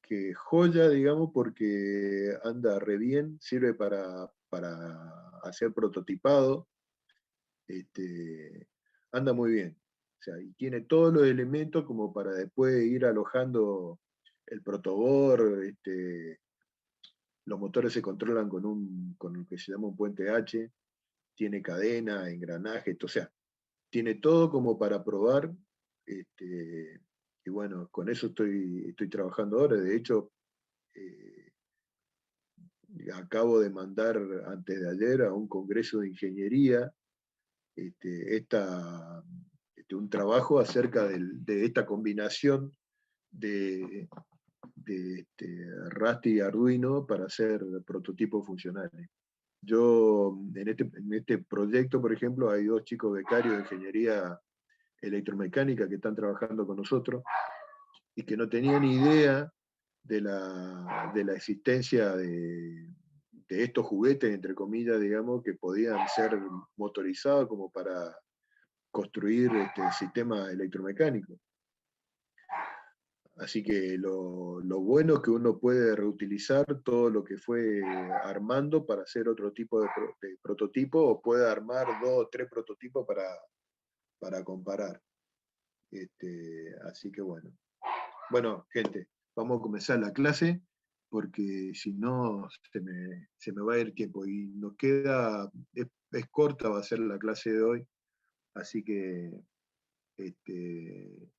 que joya, digamos, porque anda re bien, sirve para hacer prototipado, este, anda muy bien. O sea, y tiene todos los elementos como para después ir alojando el protoboard, los motores se controlan con lo que se llama un puente H, tiene cadena, engranaje, o sea, tiene todo como para probar. Este, y bueno, con eso estoy trabajando ahora. De hecho, eh, acabo de mandar antes de ayer a un congreso de ingeniería esta, un trabajo acerca de esta combinación de, Rasti y Arduino para hacer prototipos funcionales. Yo, en este proyecto, por ejemplo, hay dos chicos becarios de ingeniería electromecánica que están trabajando con nosotros y que no tenían idea de la existencia de estos juguetes, entre comillas, digamos, que podían ser motorizados como para construir sistemas electromecánicos. Así que lo bueno es que uno puede reutilizar todo lo que fue armando para hacer otro tipo de prototipo, o puede armar dos o tres prototipos para comparar. Así que bueno. Bueno, gente, vamos a comenzar la clase porque si no se me va a ir tiempo y nos queda, es corta, va a ser la clase de hoy, así que este,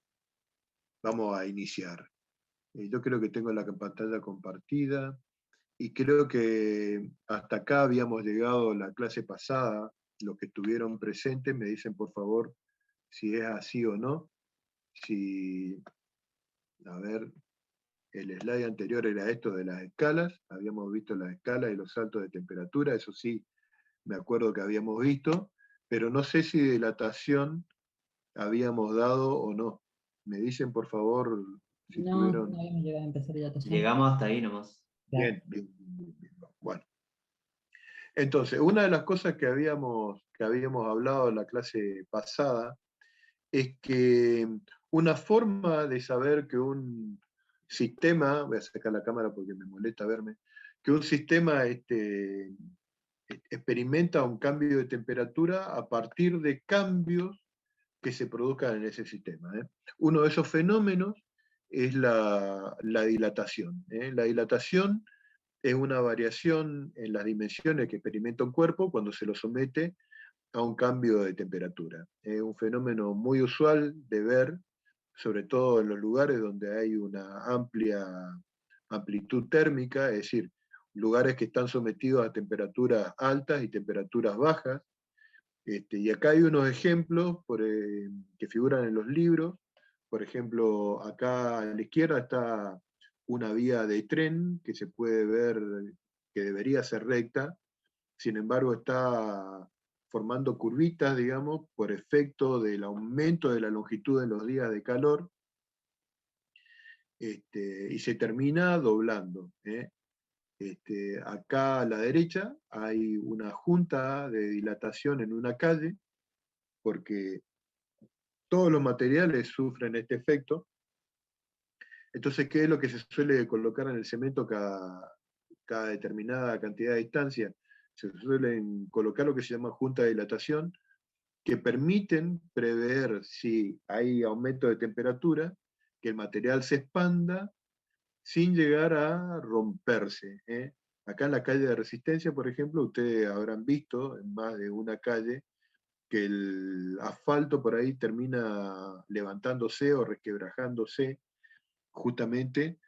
vamos a iniciar. Yo creo que tengo la pantalla compartida y creo que hasta acá habíamos llegado la clase pasada. Los que estuvieron presentes me dicen por favor si es así o no. Si, a ver, el slide anterior era esto de las escalas, habíamos visto las escalas y los saltos de temperatura, eso sí, me acuerdo que habíamos visto, pero no sé si dilatación habíamos dado o no. Me dicen por favor si No, no estuvieron. habíamos llegado a empezar dilatación. Llegamos hasta ahí nomás. Claro. Bien, bien, bien, bien. Bueno, entonces, una de las cosas que habíamos hablado en la clase pasada es que una forma de saber que un sistema, voy a sacar la cámara porque me molesta verme, que un sistema experimenta un cambio de temperatura a partir de cambios que se produzcan en ese sistema. Uno de esos fenómenos es la dilatación. La dilatación es una variación en las dimensiones que experimenta un cuerpo cuando se lo somete a un cambio de temperatura. Es un fenómeno muy usual de ver, sobre todo en los lugares donde hay una amplia amplitud térmica, es decir, lugares que están sometidos a temperaturas altas y temperaturas bajas. Y acá hay unos ejemplos que figuran en los libros. Por ejemplo, acá a la izquierda está una vía de tren que se puede ver que debería ser recta, sin embargo está formando curvitas, digamos, por efecto del aumento de la longitud en los días de calor, y se termina doblando. Acá a la derecha hay una junta de dilatación en una calle, porque todos los materiales sufren este efecto. Entonces, ¿qué es lo que se suele colocar en el cemento cada determinada cantidad de distancia? Se suelen colocar lo que se llama junta de dilatación, que permiten prever si hay aumento de temperatura, que el material se expanda sin llegar a romperse. Acá en la calle de Resistencia, por ejemplo, ustedes habrán visto en más de una calle que el asfalto por ahí termina levantándose o resquebrajándose justamente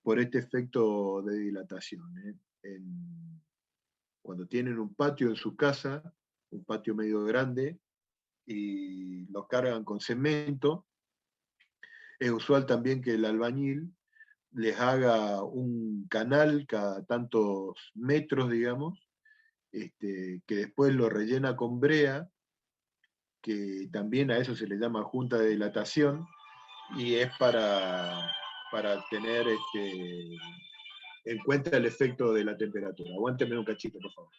por este efecto de dilatación. Cuando tienen un patio en su casa, un patio medio grande, y lo cargan con cemento, es usual también que el albañil les haga un canal cada tantos metros, digamos, que después lo rellena con brea, que también a eso se le llama junta de dilatación, y es para tener en cuenta el efecto de la temperatura. Aguánteme un cachito, por favor.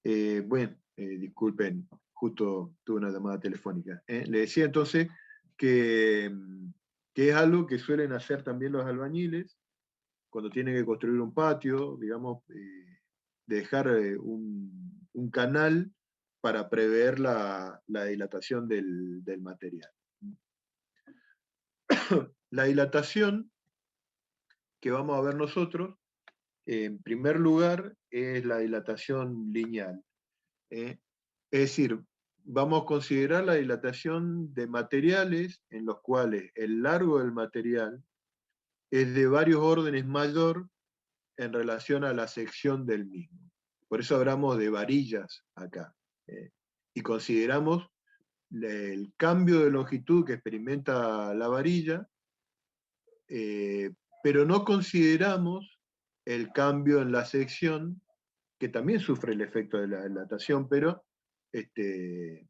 Bueno, disculpen, justo tuve una llamada telefónica. Le decía entonces que, que es algo que suelen hacer también los albañiles cuando tienen que construir un patio, digamos, dejar un canal para prever la dilatación del material. La dilatación que vamos a ver nosotros, en primer lugar, es la dilatación lineal. Es decir, vamos a considerar la dilatación de materiales en los cuales el largo del material es de varios órdenes mayor en relación a la sección del mismo. Por eso hablamos de varillas acá. Y consideramos el cambio de longitud que experimenta la varilla, pero no consideramos el cambio en la sección, que también sufre el efecto de la dilatación, pero se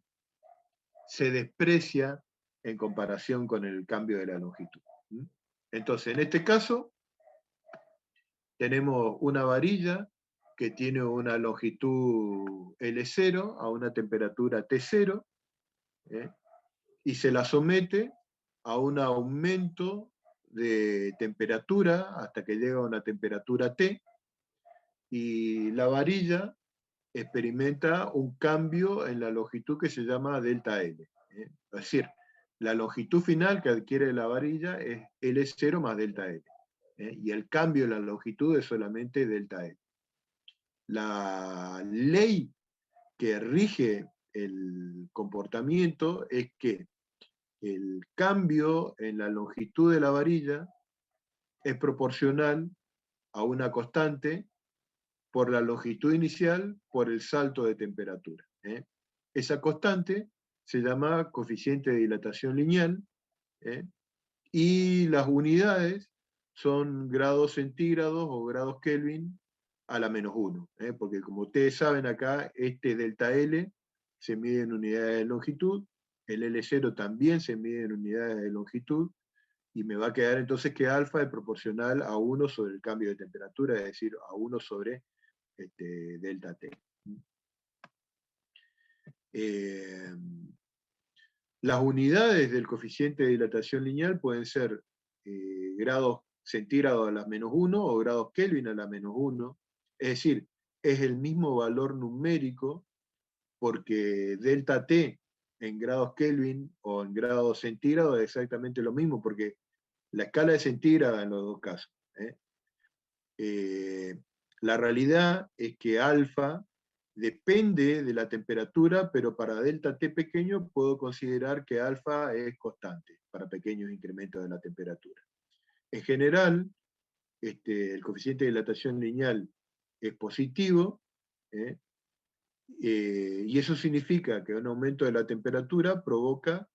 desprecia en comparación con el cambio de la longitud. Entonces, en este caso, tenemos una varilla que tiene una longitud L0 a una temperatura T0, y se la somete a un aumento de temperatura hasta que llega a una temperatura T, y la varilla experimenta un cambio en la longitud que se llama delta L. Es decir, la longitud final que adquiere la varilla es L0 más delta L. Y el cambio en la longitud es solamente delta L. La ley que rige el comportamiento es que el cambio en la longitud de la varilla es proporcional a una constante por la longitud inicial por el salto de temperatura. Esa constante se llama coeficiente de dilatación lineal, y las unidades son grados centígrados o grados Kelvin a la -1, porque como ustedes saben acá, este delta L se mide en unidades de longitud, el L0 también se mide en unidades de longitud, y me va a quedar entonces que alfa es proporcional a 1 sobre el cambio de temperatura, es decir, a 1 sobre delta T. Las unidades del coeficiente de dilatación lineal pueden ser grados centígrados a la -1 o grados Kelvin a la -1. Es decir, es el mismo valor numérico, porque delta T en grados Kelvin o en grados centígrados es exactamente lo mismo, porque la escala es centígrada en los dos casos. La realidad es que alfa depende de la temperatura, pero para delta T pequeño puedo considerar que alfa es constante para pequeños incrementos de la temperatura. En general, el coeficiente de dilatación lineal es positivo, y eso significa que un aumento de la temperatura provoca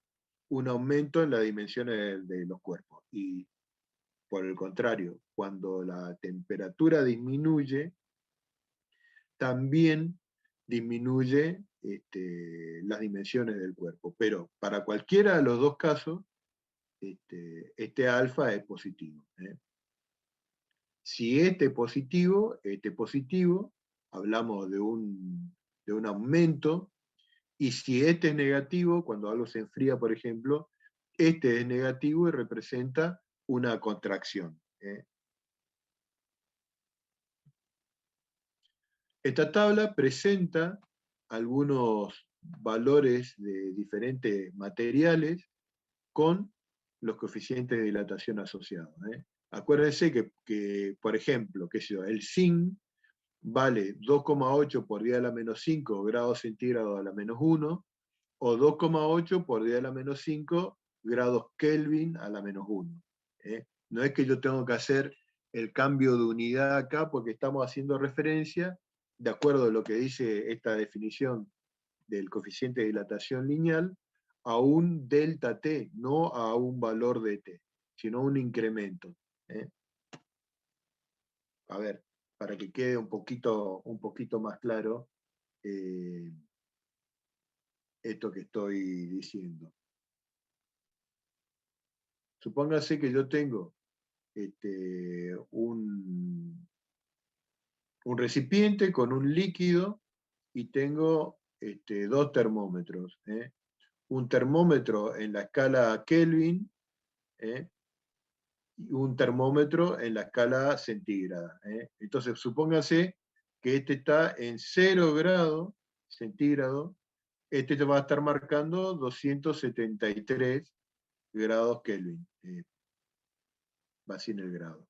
un aumento en las dimensiones de los cuerpos. Y por el contrario, cuando la temperatura disminuye, también disminuye las dimensiones del cuerpo. Pero para cualquiera de los dos casos, este alfa es positivo. Si este positivo, hablamos de un aumento, y si este es negativo, cuando algo se enfría, por ejemplo, este es negativo y representa una contracción. Esta tabla presenta algunos valores de diferentes materiales con los coeficientes de dilatación asociados. Acuérdense que, por ejemplo, el zinc vale 2,8 por 10 a la -5 grados centígrados a la -1, o 2,8 por 10 a la -5 grados Kelvin a la -1. No es que yo tengo que hacer el cambio de unidad acá, porque estamos haciendo referencia, de acuerdo a lo que dice esta definición del coeficiente de dilatación lineal, a un delta T, no a un valor de T, sino un incremento. A ver, para que quede un poquito más claro esto que estoy diciendo. Supóngase que yo tengo un recipiente con un líquido y tengo dos termómetros. Un termómetro en la escala Kelvin, y un termómetro en la escala centígrada. Entonces, supóngase que este está en 0 grados centígrados, este te va a estar marcando 273 grados Kelvin. Va sin el grado.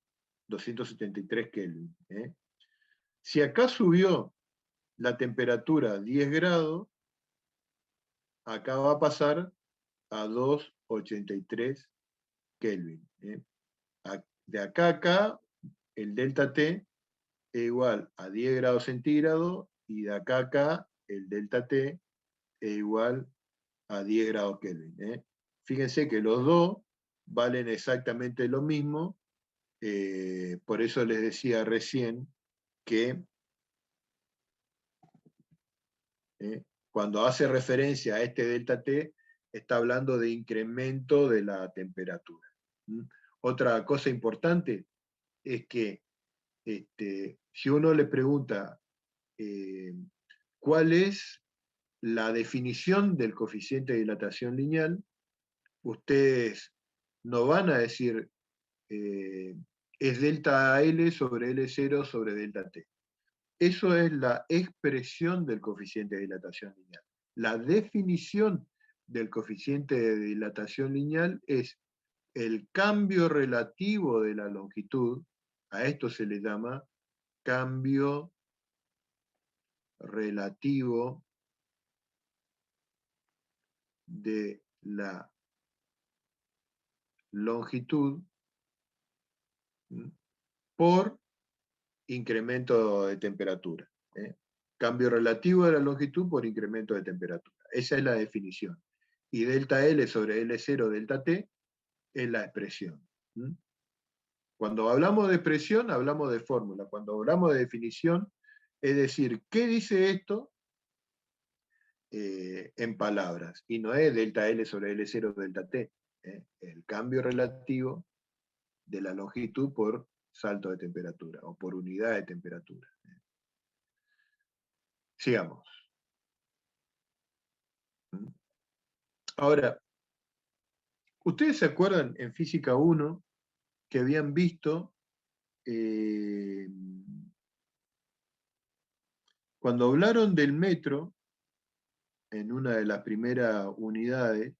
273 Kelvin. Si acá subió la temperatura 10 grados, acá va a pasar a 283 Kelvin. De acá a acá, el delta T es igual a 10 grados centígrados, y de acá a acá, el delta T es igual a 10 grados Kelvin. Fíjense que los dos valen exactamente lo mismo, por eso les decía recién que cuando hace referencia a este delta T, está hablando de incremento de la temperatura. Otra cosa importante es que si uno le pregunta cuál es la definición del coeficiente de dilatación lineal, ustedes no van a decir es delta L sobre L0 sobre delta T. Eso es la expresión del coeficiente de dilatación lineal. La definición del coeficiente de dilatación lineal es el cambio relativo de la longitud. A esto se le llama cambio relativo de la longitud por incremento de temperatura. Cambio relativo de la longitud por incremento de temperatura. Esa es la definición. Y delta L sobre L0 delta T es la expresión. Cuando hablamos de expresión, hablamos de fórmula. Cuando hablamos de definición, es decir, ¿qué dice esto en palabras? Y no es delta L sobre L0 delta T. El cambio relativo de la longitud por salto de temperatura o por unidad de temperatura. Sigamos. Ahora, ¿ustedes se acuerdan en Física 1 que habían visto cuando hablaron del metro en una de las primeras unidades?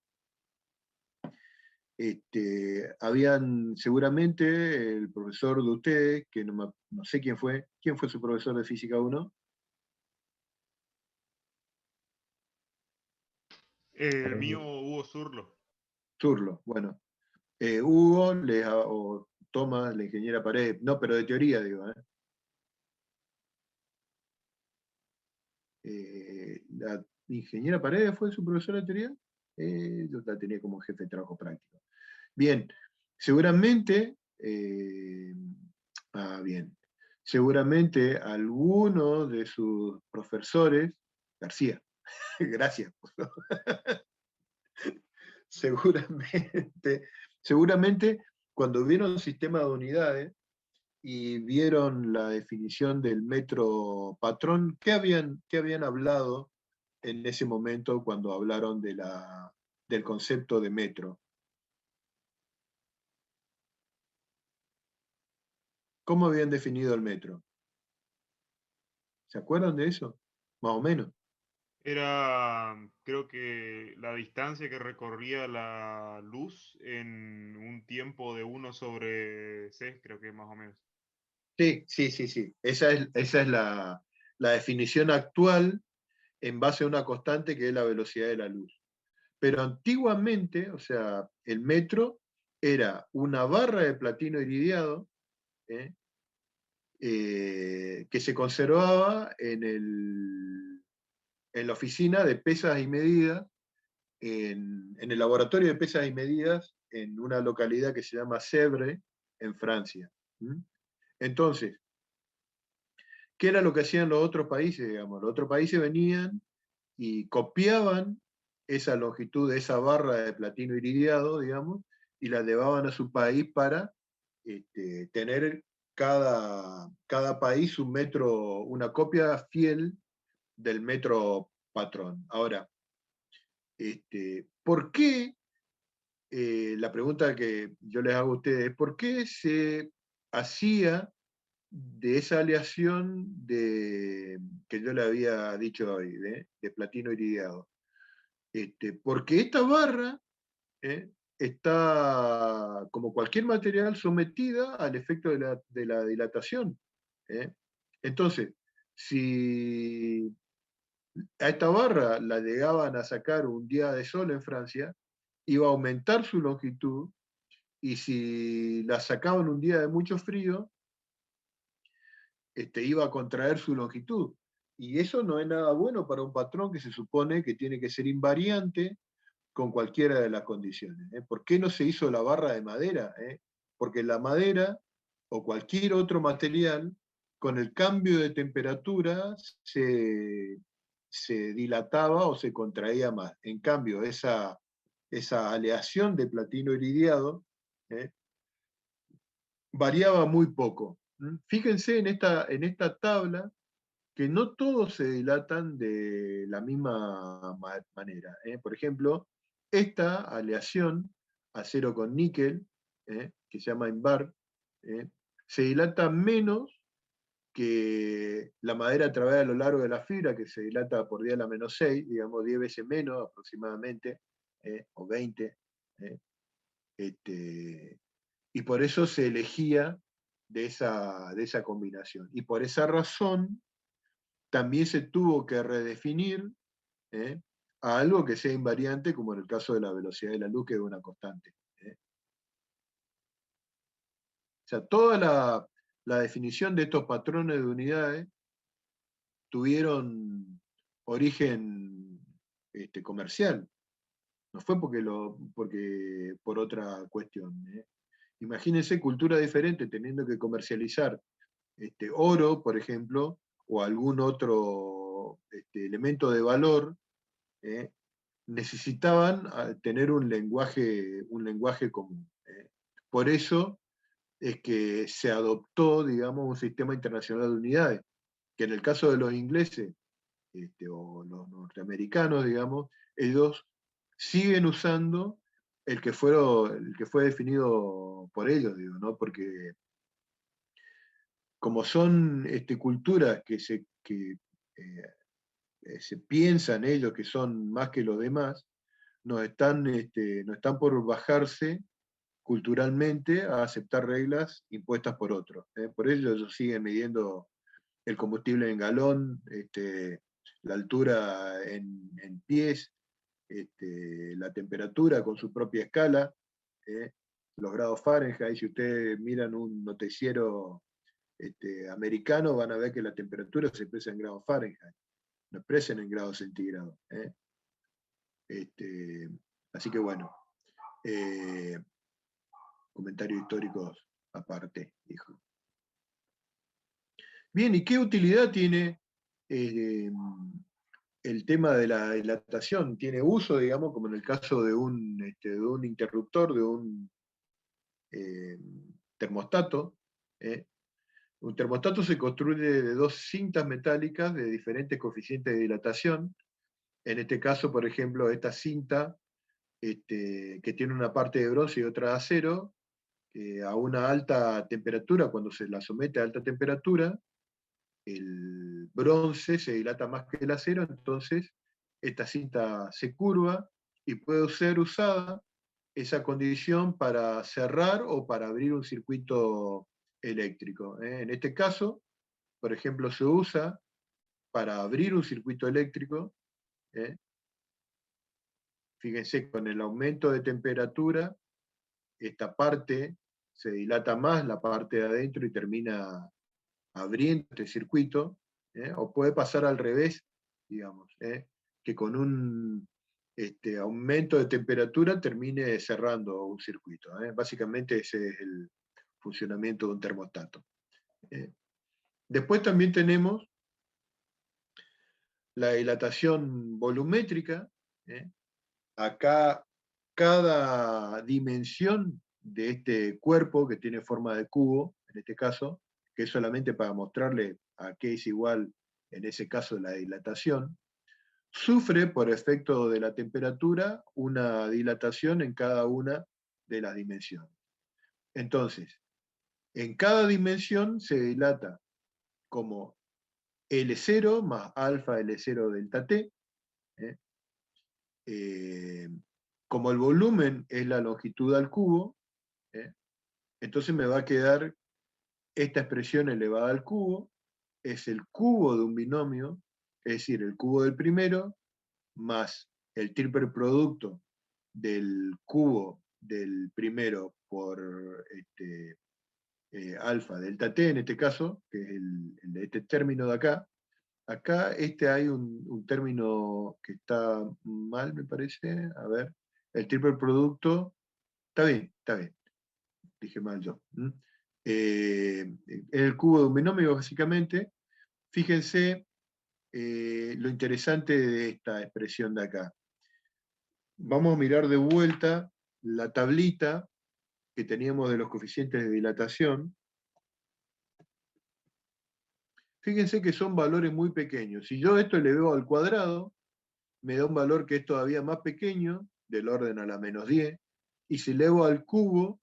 Habían seguramente el profesor de ustedes, que no sé quién fue su profesor de Física 1. El mío, Hugo Zurlo. Zurlo, bueno. Hugo o Tomás, la ingeniera Paredes, no, pero de teoría digo. La ingeniera Paredes fue su profesora de teoría. Yo la tenía como jefe de trabajo práctico. Bien, seguramente, bien, seguramente alguno de sus profesores, García, gracias, seguramente cuando vieron el sistema de unidades y vieron la definición del metro patrón, ¿qué habían hablado en ese momento cuando hablaron del concepto de metro? ¿Cómo habían definido el metro? ¿Se acuerdan de eso? Más o menos. Era, creo que la distancia que recorría la luz en un tiempo de 1/c, creo que más o menos. Sí, sí, sí, sí. Esa es la definición actual en base a una constante que es la velocidad de la luz. Pero antiguamente, o sea, el metro era una barra de platino iridiado, que se conservaba en la oficina de pesas y medidas, en el laboratorio de pesas y medidas, en una localidad que se llama Sèvres, en Francia. Entonces, ¿qué era lo que hacían los otros países? Digamos? Los otros países venían y copiaban esa longitud de esa barra de platino iridiado, digamos, y la llevaban a su país para tener cada país un metro, una copia fiel del metro patrón. Ahora, ¿por qué? La pregunta que yo les hago a ustedes es ¿por qué se hacía de esa aleación que yo le había dicho hoy, de platino iridiado? Porque esta barra está, como cualquier material, sometida al efecto de la dilatación. ¿eh? Entonces, si a esta barra la llegaban a sacar un día de sol en Francia, iba a aumentar su longitud, y si la sacaban un día de mucho frío, iba a contraer su longitud. Y eso no es nada bueno para un patrón que se supone que tiene que ser invariante con cualquiera de las condiciones. ¿Por qué no se hizo la barra de madera? Porque la madera o cualquier otro material, con el cambio de temperatura, se dilataba o se contraía más. En cambio, esa aleación de platino iridiado variaba muy poco. Fíjense en esta tabla que no todos se dilatan de la misma manera. Por ejemplo, esta aleación, acero con níquel, que se llama INVAR, se dilata menos que la madera a través a lo largo de la fibra, que se dilata por 10 a la menos 6, digamos 10 veces menos aproximadamente, o 20. Y por eso se elegía de esa combinación. Y por esa razón también se tuvo que redefinir a algo que sea invariante, como en el caso de la velocidad de la luz, que es una constante. O sea, toda la definición de estos patrones de unidades tuvieron origen comercial. No fue porque por otra cuestión. Imagínense cultura diferente teniendo que comercializar oro, por ejemplo, o algún otro elemento de valor, necesitaban tener un lenguaje común. Por eso es que se adoptó, digamos, un sistema internacional de unidades, que en el caso de los ingleses o los norteamericanos, digamos, ellos siguen usando el que fue definido por ellos, digo, ¿no? Porque como son culturas se piensan ellos que son más que los demás, no están por bajarse culturalmente a aceptar reglas impuestas por otros. Por ello ellos siguen midiendo el combustible en galón, la altura en pies, la temperatura con su propia escala, los grados Fahrenheit. Si ustedes miran un noticiero americano, van a ver que la temperatura se expresa en grados Fahrenheit, no expresan en grados centígrados. Así que bueno, comentarios históricos aparte, dijo. Bien, ¿y qué utilidad tiene el tema de la dilatación? ¿Tiene uso, digamos, como en el caso de un interruptor, de un termostato? Un termostato se construye de dos cintas metálicas de diferentes coeficientes de dilatación. En este caso, por ejemplo, esta cinta, que tiene una parte de bronce y otra de acero, a una alta temperatura, cuando se la somete a alta temperatura, el bronce se dilata más que el acero, entonces esta cinta se curva y puede ser usada esa condición para cerrar o para abrir un circuito eléctrico. En este caso, por ejemplo, se usa para abrir un circuito eléctrico. Fíjense, con el aumento de temperatura, esta parte se dilata más, la parte de adentro, y termina abriendo este circuito, o puede pasar al revés, digamos, que con un aumento de temperatura termine cerrando un circuito. Básicamente ese es el funcionamiento de un termostato. Después también tenemos la dilatación volumétrica. Acá cada dimensión de este cuerpo, que tiene forma de cubo, en este caso, que es solamente para mostrarle a qué es igual en ese caso la dilatación, sufre por efecto de la temperatura una dilatación en cada una de las dimensiones. Entonces, en cada dimensión se dilata como L0 más alfa L0 delta T. ¿eh? Como el volumen es la longitud al cubo, ¿eh? entonces me va a quedar esta expresión elevada al cubo, es el cubo de un binomio, es decir, el cubo del primero, más el triple producto del cubo del primero por alfa delta t, en este caso, que es el de este término de acá. Acá hay un término que está mal, me parece. A ver, el triple producto. Está bien, dije mal yo. El cubo de un binomio, básicamente. Fíjense lo interesante de esta expresión de acá. Vamos a mirar de vuelta la tablita que teníamos de los coeficientes de dilatación. Fíjense que son valores muy pequeños. Si yo esto le veo al cuadrado, me da un valor que es todavía más pequeño, del orden a la menos 10, y si elevo al cubo,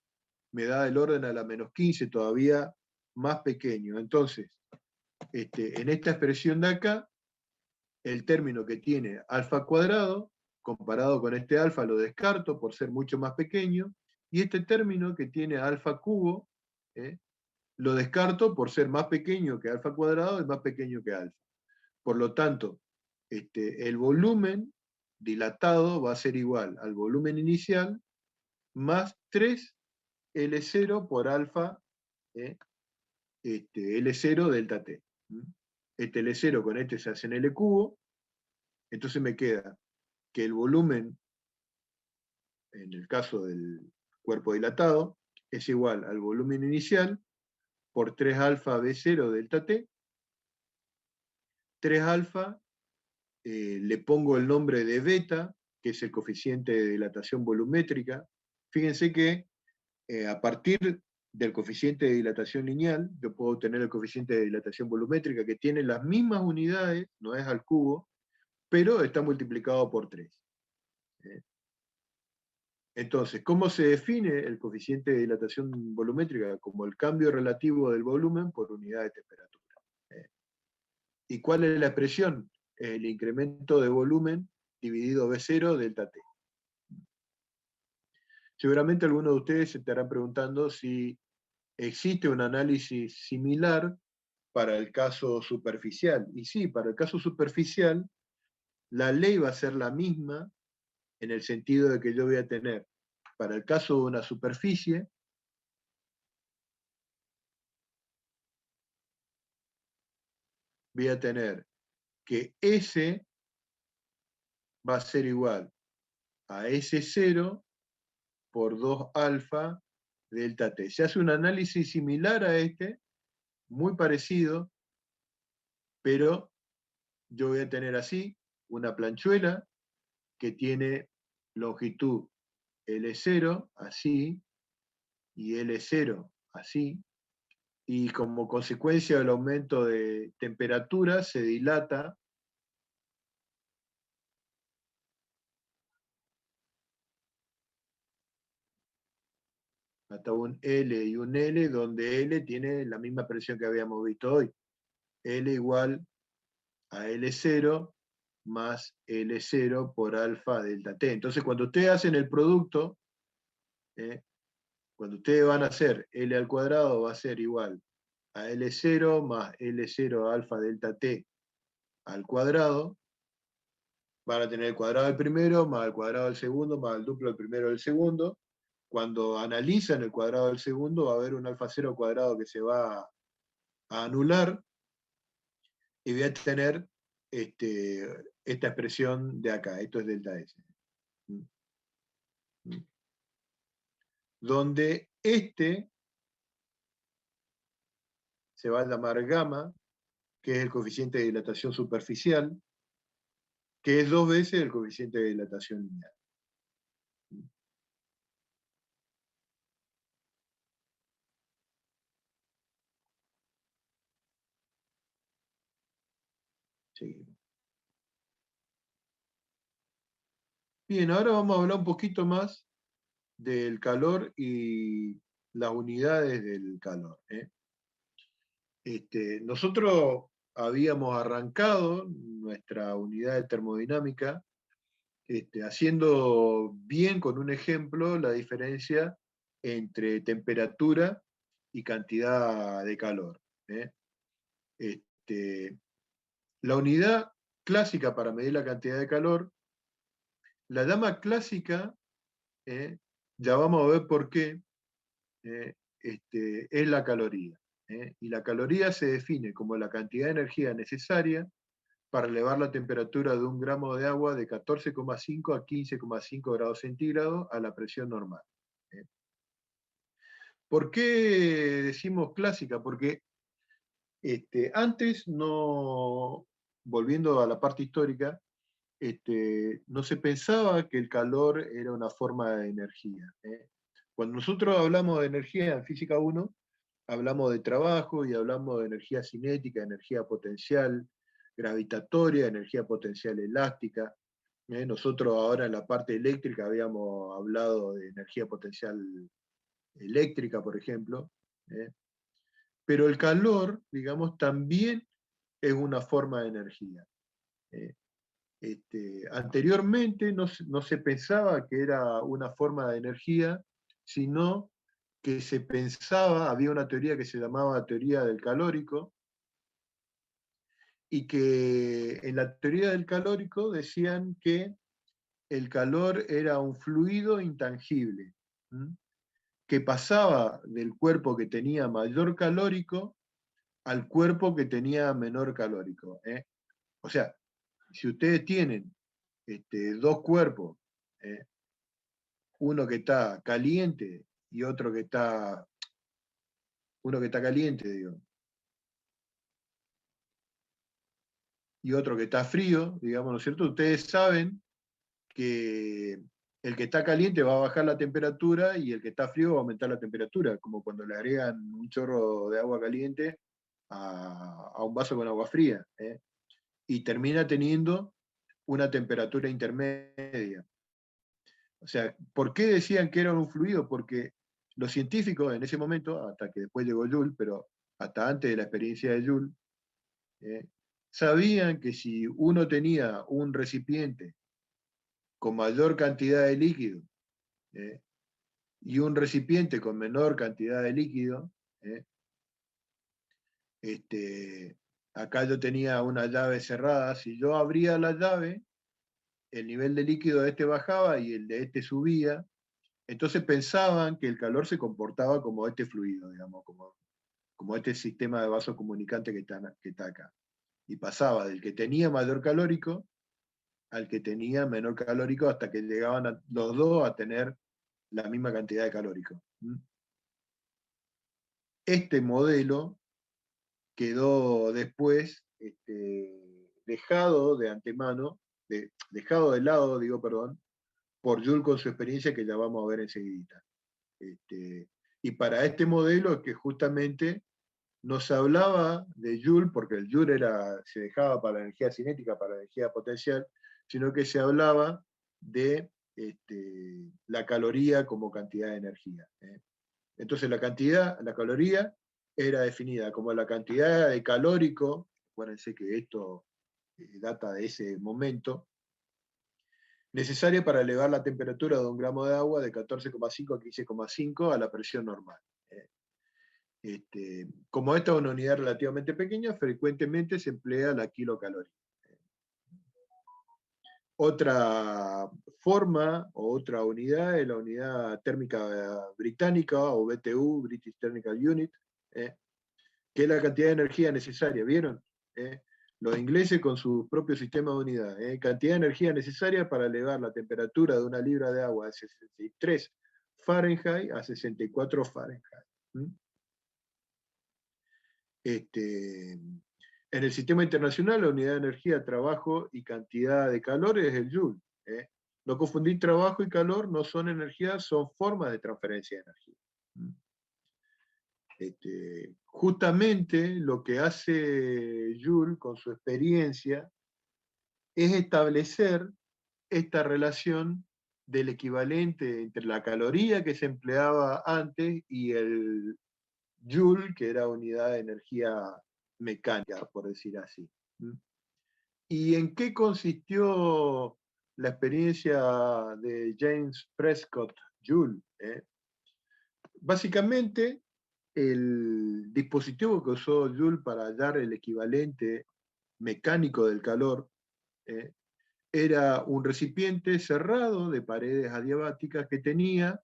me da el orden a la menos 15, todavía más pequeño. Entonces, en esta expresión de acá, el término que tiene alfa cuadrado, comparado con este alfa, lo descarto por ser mucho más pequeño, y este término que tiene alfa cubo, lo descarto por ser más pequeño que alfa cuadrado y más pequeño que alfa. Por lo tanto, el volumen dilatado va a ser igual al volumen inicial más 3L0 por alfa L0 delta T. Este L0 con este se hace en L cubo, entonces me queda que el volumen, en el caso del cuerpo dilatado, es igual al volumen inicial por 3 alfa B0 delta T. 3 alfa, le pongo el nombre de beta, que es el coeficiente de dilatación volumétrica. Fíjense que a partir del coeficiente de dilatación lineal, yo puedo obtener el coeficiente de dilatación volumétrica, que tiene las mismas unidades, no es al cubo, pero está multiplicado por 3. Entonces, ¿cómo se define el coeficiente de dilatación volumétrica? Como el cambio relativo del volumen por unidad de temperatura. ¿Y cuál es la expresión? El incremento de volumen dividido B0 delta T. Seguramente algunos de ustedes se estarán preguntando si existe un análisis similar para el caso superficial. Y sí, para el caso superficial, la ley va a ser la misma en el sentido de que yo voy a tener, para el caso de una superficie, voy a tener que S va a ser igual a S0 por 2 alfa delta T. Se hace un análisis similar a este, muy parecido, pero yo voy a tener así una planchuela que tiene longitud L0, así, y L0, así, y como consecuencia del aumento de temperatura se dilata hasta un L y un L, donde L tiene la misma presión que habíamos visto hoy. L igual a L0 más L0 por alfa delta T. Entonces, cuando ustedes hacen el producto, cuando ustedes van a hacer L al cuadrado, va a ser igual a L0 más L0 alfa delta T al cuadrado. Van a tener el cuadrado del primero, más el cuadrado del segundo, más el duplo del primero del segundo. Cuando analizan el cuadrado del segundo, va a haber un alfa cero cuadrado que se va a anular, y voy a tener esta expresión de acá, esto es delta S. Donde se va a llamar gamma, que es el coeficiente de dilatación superficial, que es 2 veces el coeficiente de dilatación lineal. Seguimos. Bien, ahora vamos a hablar un poquito más del calor y las unidades del calor. Nosotros habíamos arrancado nuestra unidad de termodinámica haciendo bien con un ejemplo la diferencia entre temperatura y cantidad de calor. ¿eh? La unidad clásica para medir la cantidad de calor, la llama clásica, ya vamos a ver por qué, es la caloría. Y la caloría se define como la cantidad de energía necesaria para elevar la temperatura de un gramo de agua de 14,5 a 15,5 grados centígrados a la presión normal. ¿Por qué decimos clásica? Porque antes no, volviendo a la parte histórica, no se pensaba que el calor era una forma de energía. Cuando nosotros hablamos de energía en Física 1, hablamos de trabajo y hablamos de energía cinética, energía potencial gravitatoria, energía potencial elástica. Nosotros ahora en la parte eléctrica habíamos hablado de energía potencial eléctrica, por ejemplo. Pero el calor, digamos, también es una forma de energía. Anteriormente no se pensaba que era una forma de energía, sino que se pensaba, había una teoría que se llamaba teoría del calórico, y que en la teoría del calórico decían que el calor era un fluido intangible, que pasaba del cuerpo que tenía mayor calórico al cuerpo que tenía menor calórico. O sea, si ustedes tienen dos cuerpos, uno que está caliente y uno que está caliente, digo, y otro que está frío, digamos, ¿no es cierto? Ustedes saben que el que está caliente va a bajar la temperatura y el que está frío va a aumentar la temperatura, como cuando le agregan un chorro de agua caliente a un vaso con agua fría, y termina teniendo una temperatura intermedia. O sea, ¿por qué decían que era un fluido? Porque los científicos en ese momento, hasta que después llegó Joule, pero hasta antes de la experiencia de Joule, sabían que si uno tenía un recipiente con mayor cantidad de líquido y un recipiente con menor cantidad de líquido, acá yo tenía una llave cerrada, si yo abría la llave, el nivel de líquido de este bajaba y el de este subía, entonces pensaban que el calor se comportaba como este fluido, digamos, como este sistema de vaso comunicante que está acá. Y pasaba del que tenía mayor calórico al que tenía menor calórico hasta que llegaban los dos a tener la misma cantidad de calórico. Este modelo quedó después dejado de antemano, dejado de lado, digo, perdón, por Joule con su experiencia que ya vamos a ver enseguida. Y para este modelo es que justamente no se hablaba de Joule, porque el Joule se dejaba para la energía cinética, para la energía potencial, sino que se hablaba de la caloría como cantidad de energía. Entonces la caloría era definida como la cantidad de calórico, acuérdense que esto data de ese momento, necesaria para elevar la temperatura de un gramo de agua de 14,5 a 15,5 a la presión normal. Como esta es una unidad relativamente pequeña, frecuentemente se emplea la kilocaloría. Otra forma o otra unidad es la unidad térmica británica o BTU, British Technical Unit, que es la cantidad de energía necesaria. ¿Vieron? Los ingleses con su propio sistema de unidad. Cantidad de energía necesaria para elevar la temperatura de una libra de agua de 63 Fahrenheit a 64 Fahrenheit. En el sistema internacional, la unidad de energía, trabajo y cantidad de calor es el Joule. No confundir trabajo y calor, no son energía, son formas de transferencia de energía. Justamente lo que hace Joule con su experiencia es establecer esta relación del equivalente entre la caloría que se empleaba antes y el Joule, que era unidad de energía mecánica, por decir así. ¿Y en qué consistió la experiencia de James Prescott Joule? Básicamente, el dispositivo que usó Joule para hallar el equivalente mecánico del calor era un recipiente cerrado de paredes adiabáticas que tenía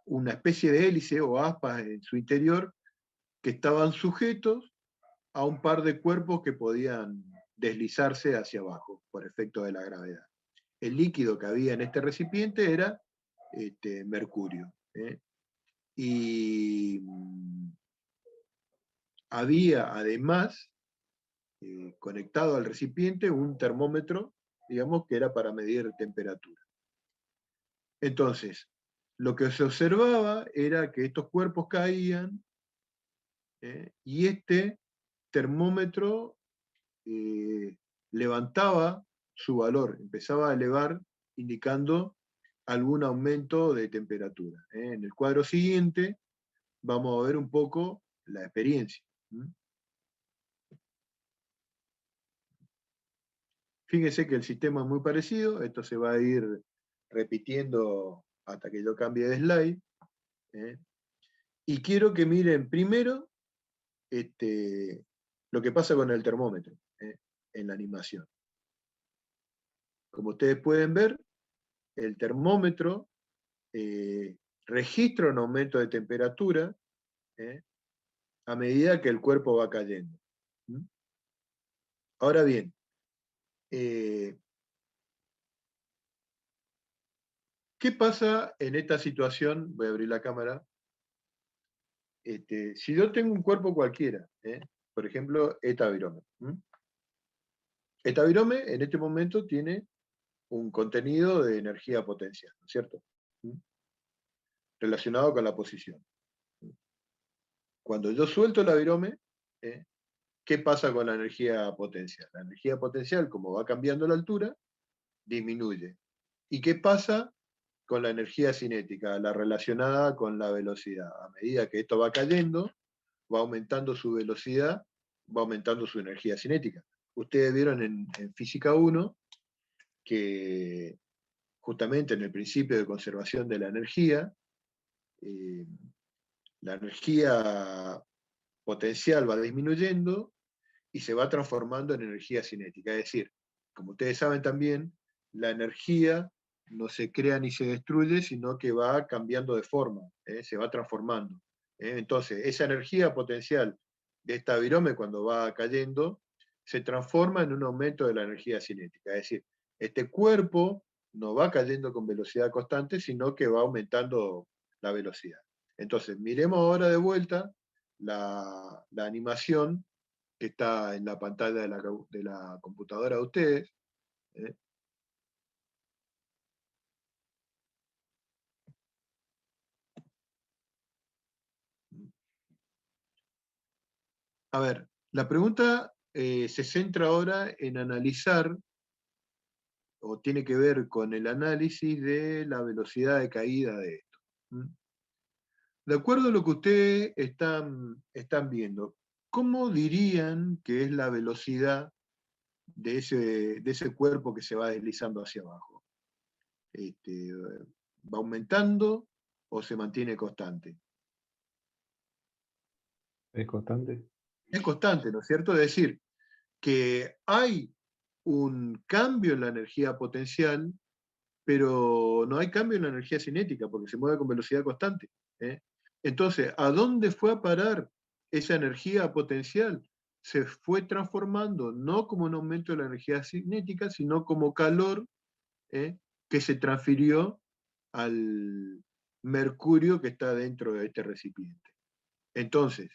una especie de hélice o aspas en su interior que estaban sujetos a un par de cuerpos que podían deslizarse hacia abajo por efecto de la gravedad. El líquido que había en este recipiente era mercurio. Y había además conectado al recipiente un termómetro, digamos, que era para medir temperatura. Entonces, lo que se observaba era que estos cuerpos caían y este termómetro levantaba su valor, empezaba a elevar, indicando algún aumento de temperatura. En el cuadro siguiente vamos a ver un poco la experiencia. Fíjense que el sistema es muy parecido, esto se va a ir repitiendo hasta que yo cambie de slide. Y quiero que miren primero lo que pasa con el termómetro en la animación. Como ustedes pueden ver, el termómetro registra un aumento de temperatura a medida que el cuerpo va cayendo. Ahora bien, ¿qué pasa en esta situación? Voy a abrir la cámara. Si yo tengo un cuerpo cualquiera, por ejemplo, eta virome. Eta virome en este momento tiene un contenido de energía potencial, ¿no es cierto? Relacionado con la posición. Cuando yo suelto la virome, ¿qué pasa con la energía potencial? La energía potencial, como va cambiando la altura, disminuye. ¿Y qué pasa con la energía cinética, la relacionada con la velocidad? A medida que esto va cayendo, va aumentando su velocidad, va aumentando su energía cinética. Ustedes vieron en Física 1 que justamente en el principio de conservación de la energía potencial va disminuyendo y se va transformando en energía cinética. Es decir, como ustedes saben también, la energía no se crea ni se destruye, sino que va cambiando de forma, se va transformando. Entonces, esa energía potencial de esta virome, cuando va cayendo, se transforma en un aumento de la energía cinética. Es decir, este cuerpo no va cayendo con velocidad constante, sino que va aumentando la velocidad. Entonces, miremos ahora de vuelta la animación que está en la pantalla de la computadora de ustedes. A ver, la pregunta se centra ahora en analizar, o tiene que ver con el análisis de la velocidad de caída de esto. De acuerdo a lo que ustedes están viendo, ¿cómo dirían que es la velocidad de ese cuerpo que se va deslizando hacia abajo? ¿Va aumentando o se mantiene constante? ¿Es constante? Es constante, ¿no es cierto? Es decir, que hay un cambio en la energía potencial, pero no hay cambio en la energía cinética, porque se mueve con velocidad constante. Entonces, ¿a dónde fue a parar esa energía potencial? Se fue transformando no como un aumento de la energía cinética, sino como calor que se transfirió al mercurio que está dentro de este recipiente. Entonces,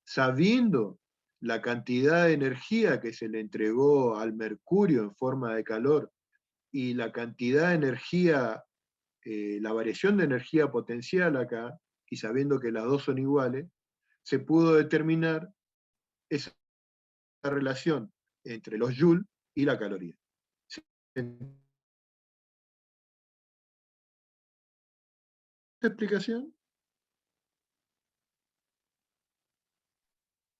sabiendo la cantidad de energía que se le entregó al mercurio en forma de calor y la cantidad de energía, la variación de energía potencial acá, y sabiendo que las dos son iguales, se pudo determinar esa relación entre los joules y la caloría. ¿Esta explicación?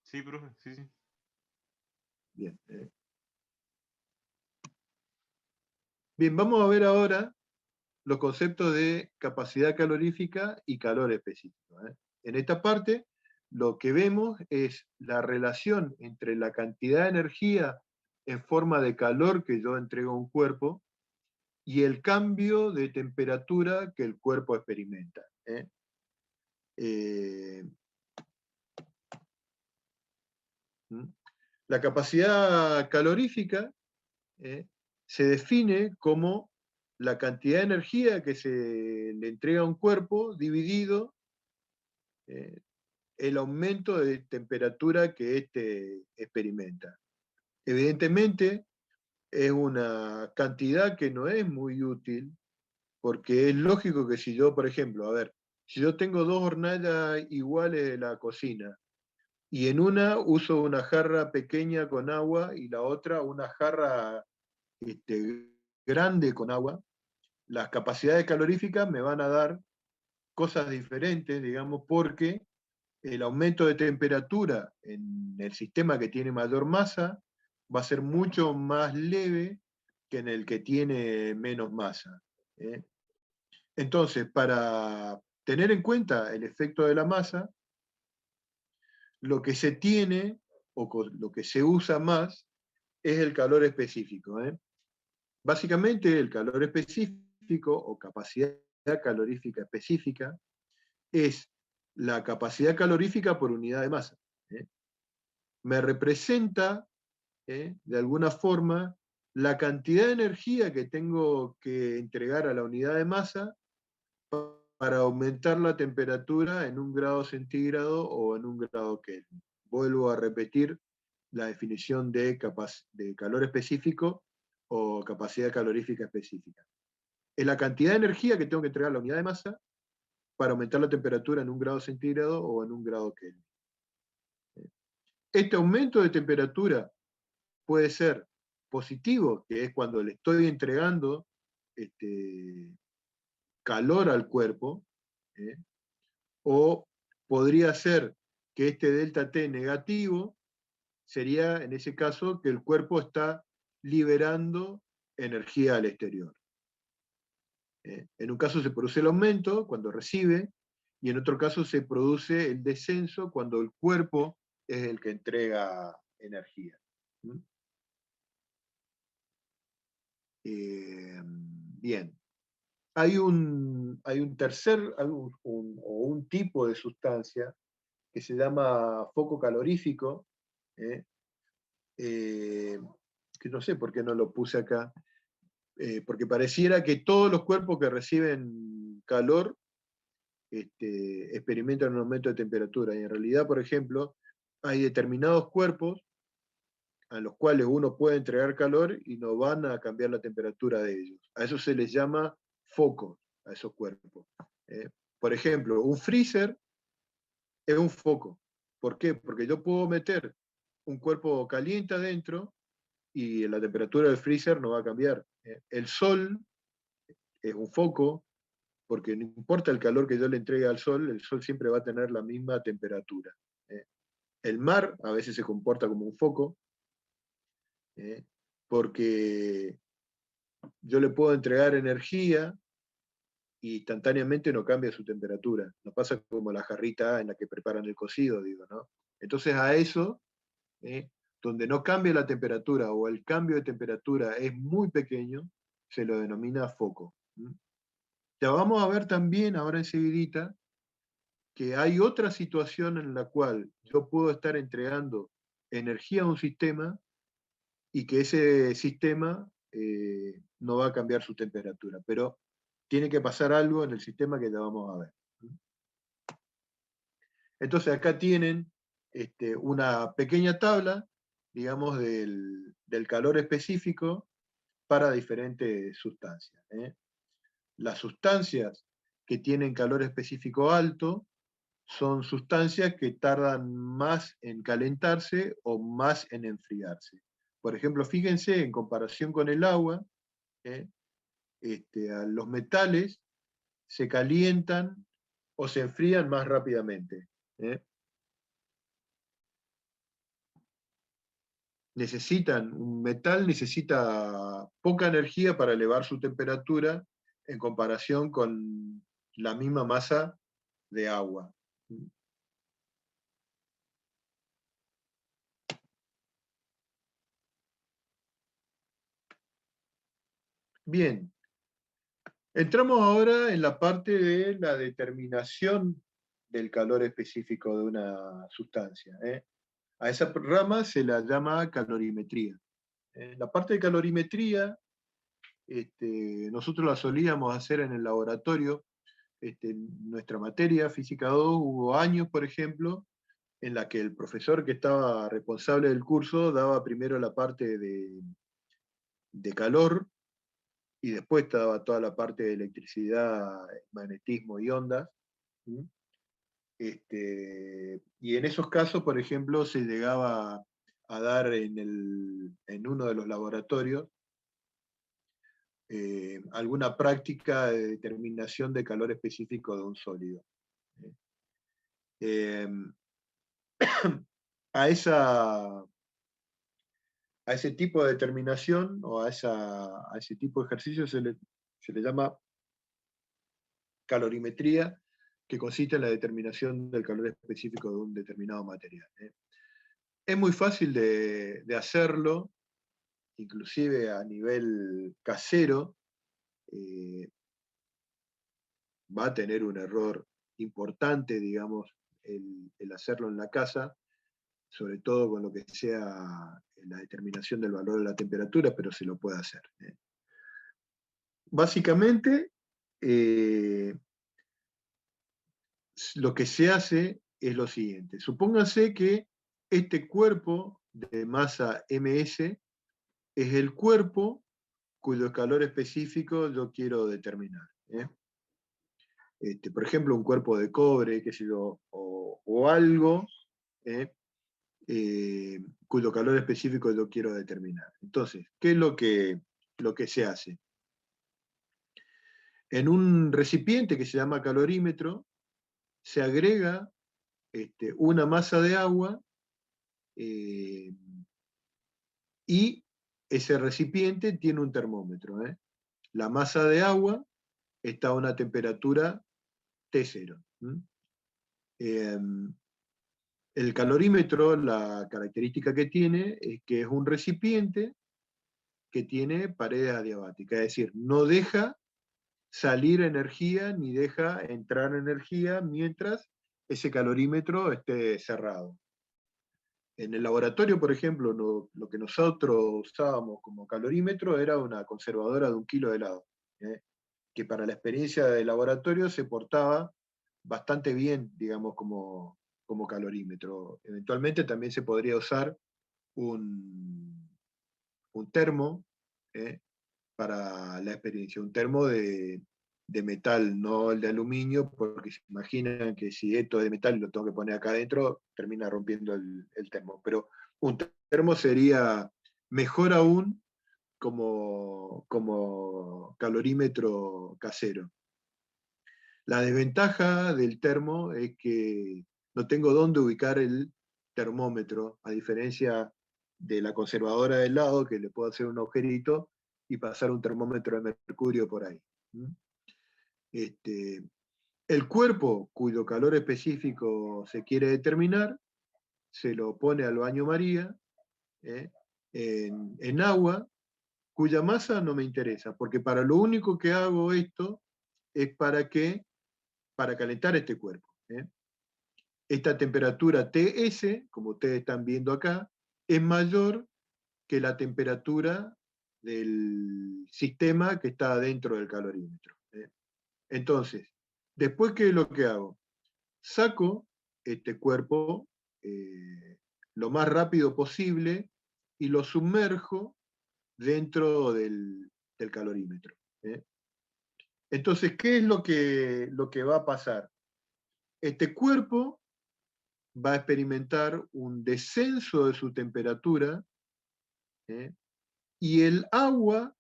Sí, profe, sí, sí. Bien. Bien, vamos a ver ahora los conceptos de capacidad calorífica y calor específico. En esta parte, lo que vemos es la relación entre la cantidad de energía en forma de calor que yo entrego a un cuerpo y el cambio de temperatura que el cuerpo experimenta. La capacidad calorífica se define como la cantidad de energía que se le entrega a un cuerpo dividido el aumento de temperatura que éste experimenta. Evidentemente, es una cantidad que no es muy útil, porque es lógico que si yo, por ejemplo, a ver, si yo tengo dos hornallas iguales de la cocina, y en una uso una jarra pequeña con agua y la otra una jarra grande con agua, las capacidades caloríficas me van a dar cosas diferentes, digamos, porque el aumento de temperatura en el sistema que tiene mayor masa va a ser mucho más leve que en el que tiene menos masa. Entonces, para tener en cuenta el efecto de la masa, lo que se tiene o lo que se usa más es el calor específico. Básicamente, el calor específico o capacidad calorífica específica es la capacidad calorífica por unidad de masa. Me representa, de alguna forma, la cantidad de energía que tengo que entregar a la unidad de masa para aumentar la temperatura en 1 grado centígrado o en 1 grado Kelvin. Vuelvo a repetir la definición de calor específico o capacidad calorífica específica. Es la cantidad de energía que tengo que entregar a la unidad de masa para aumentar la temperatura en 1 grado centígrado o en 1 grado Kelvin. Este aumento de temperatura puede ser positivo, que es cuando le estoy entregando calor al cuerpo, o podría ser que este delta T negativo sería en ese caso que el cuerpo está liberando energía al exterior. En un caso se produce el aumento cuando recibe, y en otro caso se produce el descenso cuando el cuerpo es el que entrega energía. Bien. Hay un tipo de sustancia que se llama foco calorífico, que no sé por qué no lo puse acá, porque pareciera que todos los cuerpos que reciben calor experimentan un aumento de temperatura, y en realidad, por ejemplo, hay determinados cuerpos a los cuales uno puede entregar calor y no van a cambiar la temperatura de ellos. A eso se les llama focos, a esos cuerpos. Por ejemplo, un freezer es un foco. ¿Por qué? Porque yo puedo meter un cuerpo caliente adentro y la temperatura del freezer no va a cambiar. El sol es un foco, porque no importa el calor que yo le entregue al sol, el sol siempre va a tener la misma temperatura. El mar a veces se comporta como un foco, porque yo le puedo entregar energía y instantáneamente no cambia su temperatura. No pasa como la jarrita en la que preparan el cocido, digo, ¿no? Entonces a eso, donde no cambia la temperatura o el cambio de temperatura es muy pequeño, se lo denomina foco. Ya vamos a ver también, ahora enseguidita, que hay otra situación en la cual yo puedo estar entregando energía a un sistema y que ese sistema no va a cambiar su temperatura, pero tiene que pasar algo en el sistema que ya vamos a ver. Entonces acá tienen una pequeña tabla, digamos, del calor específico para diferentes sustancias. Las sustancias que tienen calor específico alto son sustancias que tardan más en calentarse o más en enfriarse. Por ejemplo, fíjense, en comparación con el agua, los metales se calientan o se enfrían más rápidamente. Un metal necesita poca energía para elevar su temperatura en comparación con la misma masa de agua. Bien, entramos ahora en la parte de la determinación del calor específico de una sustancia. A esa rama se la llama calorimetría. La parte de calorimetría, nosotros la solíamos hacer en el laboratorio. En nuestra materia, Física 2, hubo años, por ejemplo, en la que el profesor que estaba responsable del curso daba primero la parte de calor y después daba toda la parte de electricidad, magnetismo y ondas. Y en esos casos, por ejemplo, se llegaba a dar en uno de los laboratorios alguna práctica de determinación de calor específico de un sólido. Eh, a, esa, a ese tipo de determinación o a ese tipo de ejercicio se le llama calorimetría, que consiste en la determinación del calor específico de un determinado material. Es muy fácil de hacerlo, inclusive a nivel casero. Va a tener un error importante, digamos, el hacerlo en la casa, sobre todo con lo que sea la determinación del valor de la temperatura, pero se lo puede hacer. Básicamente, lo que se hace es lo siguiente. Supónganse que este cuerpo de masa ms es el cuerpo cuyo calor específico yo quiero determinar. Por ejemplo, un cuerpo de cobre, qué sé yo, o algo cuyo calor específico yo quiero determinar. Entonces, ¿qué es lo que se hace? En un recipiente que se llama calorímetro, se agrega una masa de agua y ese recipiente tiene un termómetro. La masa de agua está a una temperatura T0. El calorímetro, la característica que tiene es que es un recipiente que tiene paredes adiabáticas, es decir, no deja salir energía ni deja entrar energía mientras ese calorímetro esté cerrado. En el laboratorio, por ejemplo, lo que nosotros usábamos como calorímetro era una conservadora de 1 kilo de helado, que para la experiencia de laboratorio se portaba bastante bien, digamos, como calorímetro. Eventualmente también se podría usar un termo para la experiencia, un termo de metal, no el de aluminio, porque se imaginan que si esto es de metal y lo tengo que poner acá adentro, termina rompiendo el termo. Pero un termo sería mejor aún como calorímetro casero. La desventaja del termo es que no tengo dónde ubicar el termómetro, a diferencia de la conservadora del lado, que le puedo hacer un agujerito y pasar un termómetro de mercurio por ahí. El cuerpo cuyo calor específico se quiere determinar, se lo pone al baño María, en agua, cuya masa no me interesa, porque para lo único que hago esto es para calentar este cuerpo. Esta temperatura TS, como ustedes están viendo acá, es mayor que la temperatura del sistema que está dentro del calorímetro. Entonces, después, ¿qué es lo que hago? Saco este cuerpo lo más rápido posible y lo sumerjo dentro del calorímetro. Entonces, ¿qué es lo que va a pasar? este cuerpo va a experimentar un descenso de su temperatura, ¿eh? Y el agua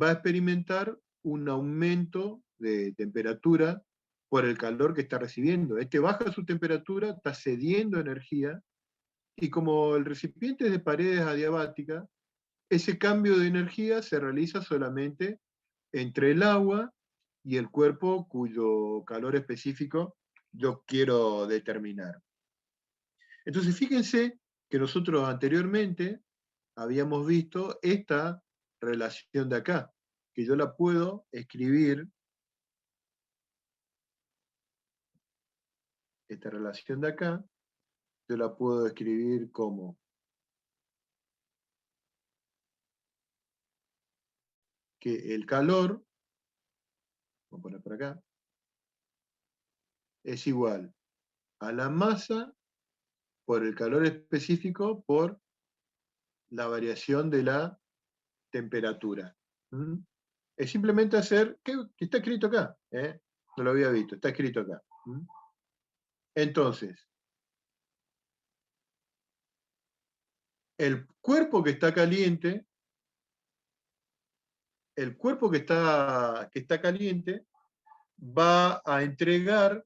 va a experimentar un aumento de temperatura por el calor que está recibiendo. Este baja su temperatura, está cediendo energía, y como el recipiente es de paredes adiabáticas, ese cambio de energía se realiza solamente entre el agua y el cuerpo cuyo calor específico yo quiero determinar. Entonces, fíjense que nosotros anteriormente habíamos visto esta relación de acá, que yo la puedo escribir, esta relación de acá, yo la puedo escribir como que el calor, vamos a poner por acá, es igual a la masa por el calor específico por la variación de la temperatura. ¿Mm? Es simplemente hacer, que está escrito acá, ¿eh? No lo había visto, está escrito acá. ¿Mm? Entonces, el cuerpo que está caliente, el cuerpo que está caliente va a entregar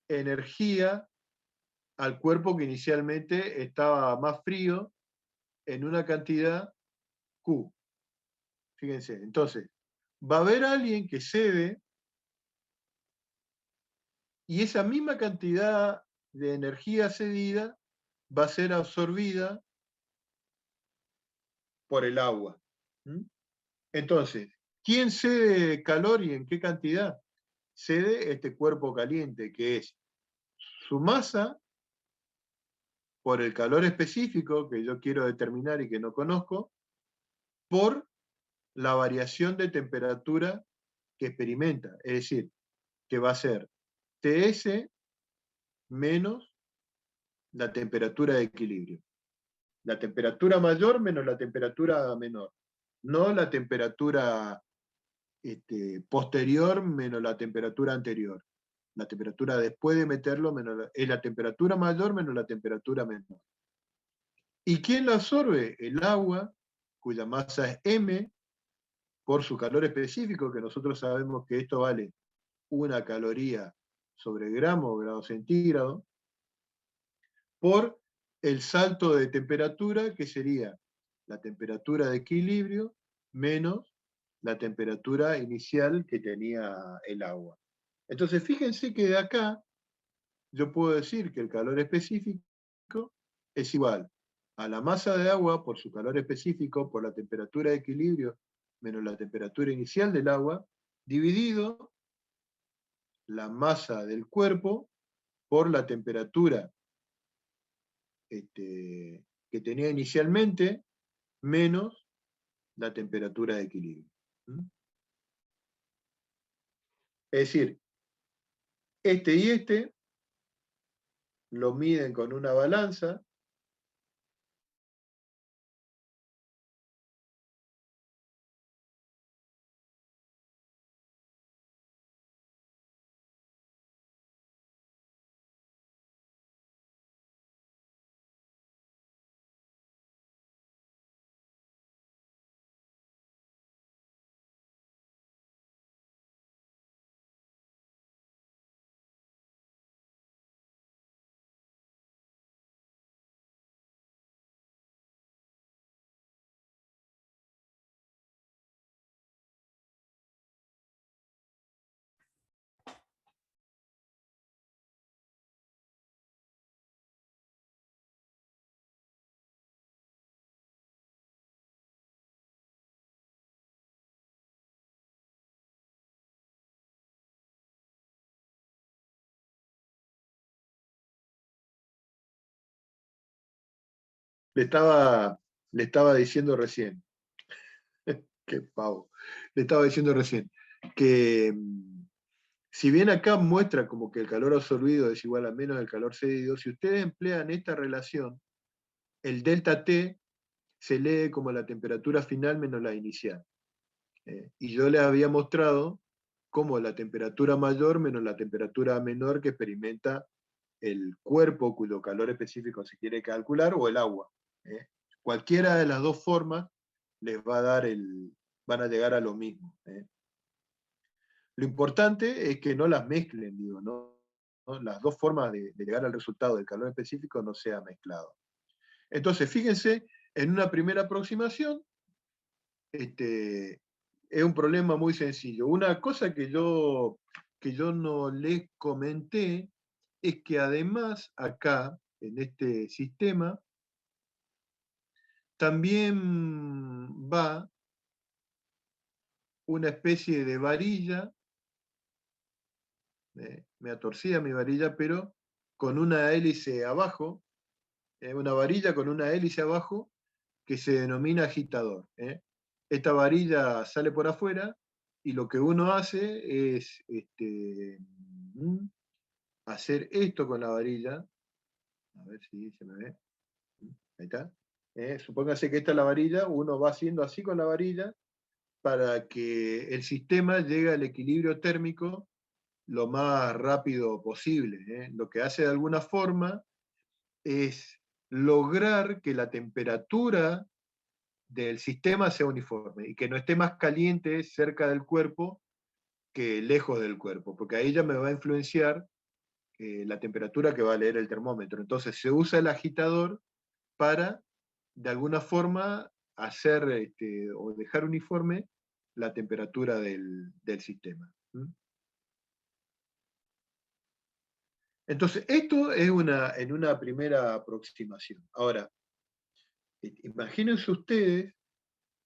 energía al cuerpo que inicialmente estaba más frío en una cantidad Q. Fíjense, entonces, va a haber alguien que cede y esa misma cantidad de energía cedida va a ser absorbida por el agua. ¿Mm? Entonces, ¿quién cede calor y en qué cantidad? Cede este cuerpo caliente, que es su masa por el calor específico que yo quiero determinar y que no conozco, por la variación de temperatura que experimenta. Es decir, que va a ser TS menos la temperatura de equilibrio. La temperatura mayor menos la temperatura menor. No la temperatura posterior menos la temperatura anterior. La temperatura después de meterlo es la temperatura mayor menos la temperatura menor. ¿Y quién la absorbe? El agua, cuya masa es M, por su calor específico, que nosotros sabemos que esto vale 1 caloría sobre gramo o grado centígrado, por el salto de temperatura, que sería la temperatura de equilibrio menos la temperatura inicial que tenía el agua. Entonces, fíjense que de acá yo puedo decir que el calor específico es igual a la masa de agua por su calor específico, por la temperatura de equilibrio menos la temperatura inicial del agua, dividido la masa del cuerpo por la temperatura que tenía inicialmente menos la temperatura de equilibrio. ¿Mm? Es decir, este y este lo miden con una balanza. Le estaba, le estaba diciendo recién, qué pavo, le estaba diciendo recién que si bien acá muestra como que el calor absorbido es igual a menos el calor cedido, si ustedes emplean esta relación, el delta T se lee como la temperatura final menos la inicial. Y yo les había mostrado como la temperatura mayor menos la temperatura menor que experimenta el cuerpo cuyo calor específico se quiere calcular, o el agua. ¿eh? Cualquiera de las dos formas les va a dar van a llegar a lo mismo. Lo importante es que no las mezclen, digo, ¿no? Las dos formas de llegar al resultado del calor específico no sea mezclado. Entonces, fíjense, en una primera aproximación, es un problema muy sencillo. Una cosa que yo no les comenté es que además acá, en este sistema, también va una especie de varilla, me atorcía mi varilla, pero con una hélice abajo, una varilla con una hélice abajo que se denomina agitador. Esta varilla sale por afuera y lo que uno hace es hacer esto con la varilla. A ver si se me ve. Ahí está. Supóngase que esta es la varilla, uno va haciendo así con la varilla para que el sistema llegue al equilibrio térmico lo más rápido posible. Lo que hace de alguna forma es lograr que la temperatura del sistema sea uniforme y que no esté más caliente cerca del cuerpo que lejos del cuerpo, porque ahí ya me va a influenciar la temperatura que va a leer el termómetro. Entonces se usa el agitador para, de alguna forma, hacer o dejar uniforme la temperatura del sistema. Entonces, esto es en una primera aproximación. Ahora, imagínense ustedes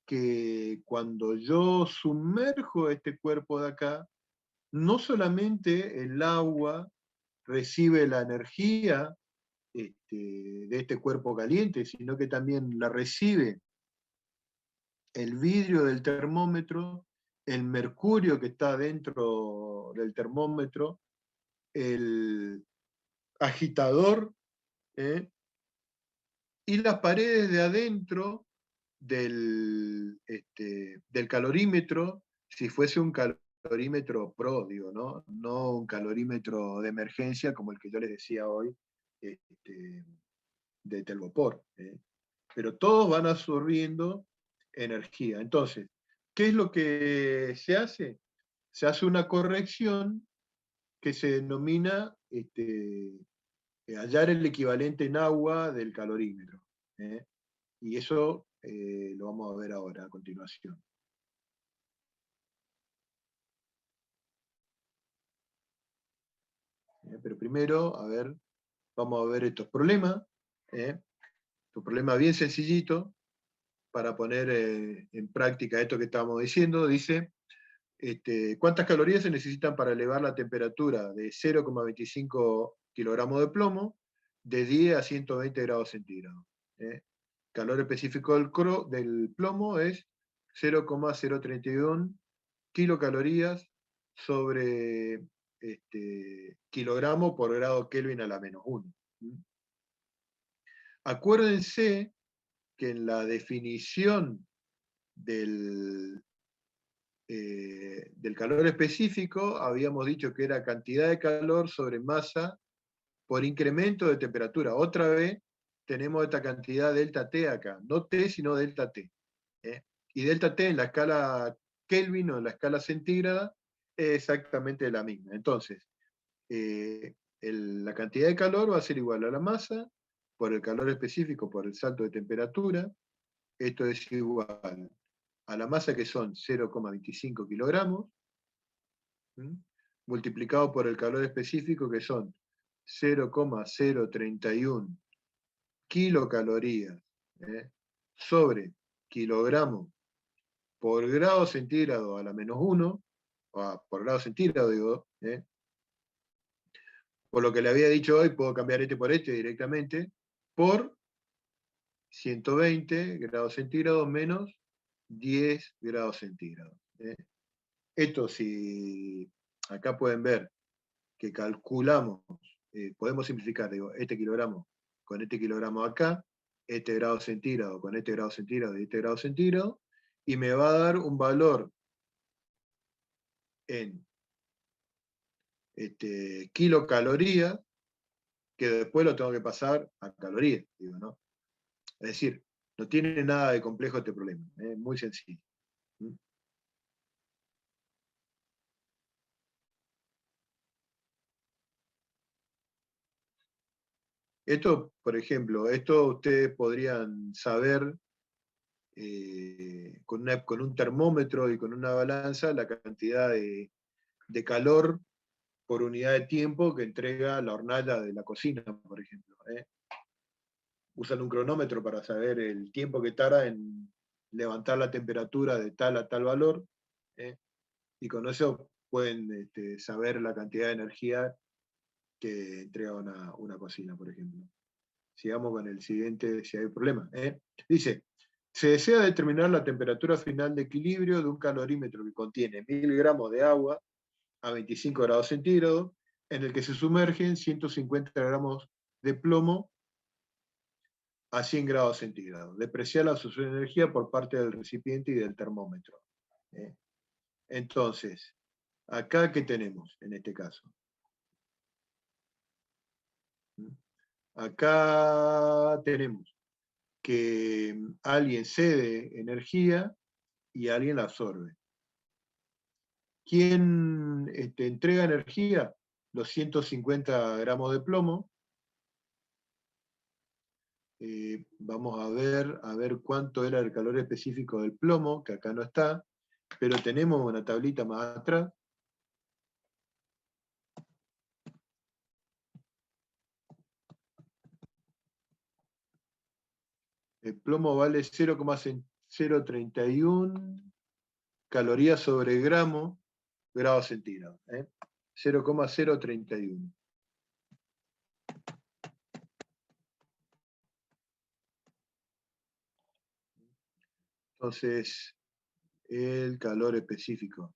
que cuando yo sumerjo este cuerpo de acá, no solamente el agua recibe la energía de este cuerpo caliente, sino que también la recibe el vidrio del termómetro, el mercurio que está dentro del termómetro, el agitador, y las paredes de adentro del calorímetro, si fuese un calorímetro pro, digo, ¿no? No un calorímetro de emergencia como el que yo les decía hoy, de Telgopor. Pero todos van absorbiendo energía. Entonces, ¿qué es lo que se hace? Se hace una corrección que se denomina hallar el equivalente en agua del calorímetro. Y eso lo vamos a ver ahora, a continuación. Pero primero, a ver, vamos a ver estos problemas. Un problema bien sencillito para poner en práctica esto que estábamos diciendo. Dice, ¿cuántas calorías se necesitan para elevar la temperatura de 0,25 kilogramos de plomo de 10 a 120 grados centígrados? Calor específico del plomo es 0,031 kilocalorías sobre kilogramo por grado Kelvin a la -1. Acuérdense que en la definición del calor específico habíamos dicho que era cantidad de calor sobre masa por incremento de temperatura. Otra vez tenemos esta cantidad delta T acá, no T sino delta T. Y delta T en la escala Kelvin o en la escala centígrada es exactamente la misma. Entonces, la cantidad de calor va a ser igual a la masa por el calor específico, por el salto de temperatura. Esto es igual a la masa, que son 0,25 kilogramos, multiplicado por el calor específico, que son 0,031 kilocalorías, sobre kilogramo por grado centígrado a la -1, o por grado centígrado, digo, por lo que le había dicho hoy, puedo cambiar este por este directamente, por 120 grados centígrados menos 10 grados centígrados. Esto, si acá pueden ver que calculamos, podemos simplificar, digo, este kilogramo con este kilogramo acá, este grado centígrado con este grado centígrado y este grado centígrado, y me va a dar un valor en kilocalorías, que después lo tengo que pasar a calorías, digo, ¿no? Es decir, no tiene nada de complejo este problema, es muy sencillo. ¿Mm? Esto, por ejemplo, esto ustedes podrían saber con un termómetro y con una balanza la cantidad de calor por unidad de tiempo que entrega la hornalla de la cocina, por ejemplo. Usan un cronómetro para saber el tiempo que tarda en levantar la temperatura de tal a tal valor, ¿eh? Y con eso pueden saber la cantidad de energía que entrega una cocina, por ejemplo. Sigamos con el siguiente, si hay problema. Dice, se desea determinar la temperatura final de equilibrio de un calorímetro que contiene 1000 gramos de agua a 25 grados centígrados, en el que se sumergen 150 gramos de plomo a 100 grados centígrados. Depreciar la absorción de energía por parte del recipiente y del termómetro. Entonces, acá, ¿qué tenemos en este caso? Acá tenemos que alguien cede energía y alguien la absorbe. ¿Quién entrega energía? Los 150 gramos de plomo. Vamos a ver cuánto era el calor específico del plomo, que acá no está, pero tenemos una tablita más atrás. El plomo vale 0,031 calorías sobre gramo, grados centígrados. 0,031. Entonces, el calor específico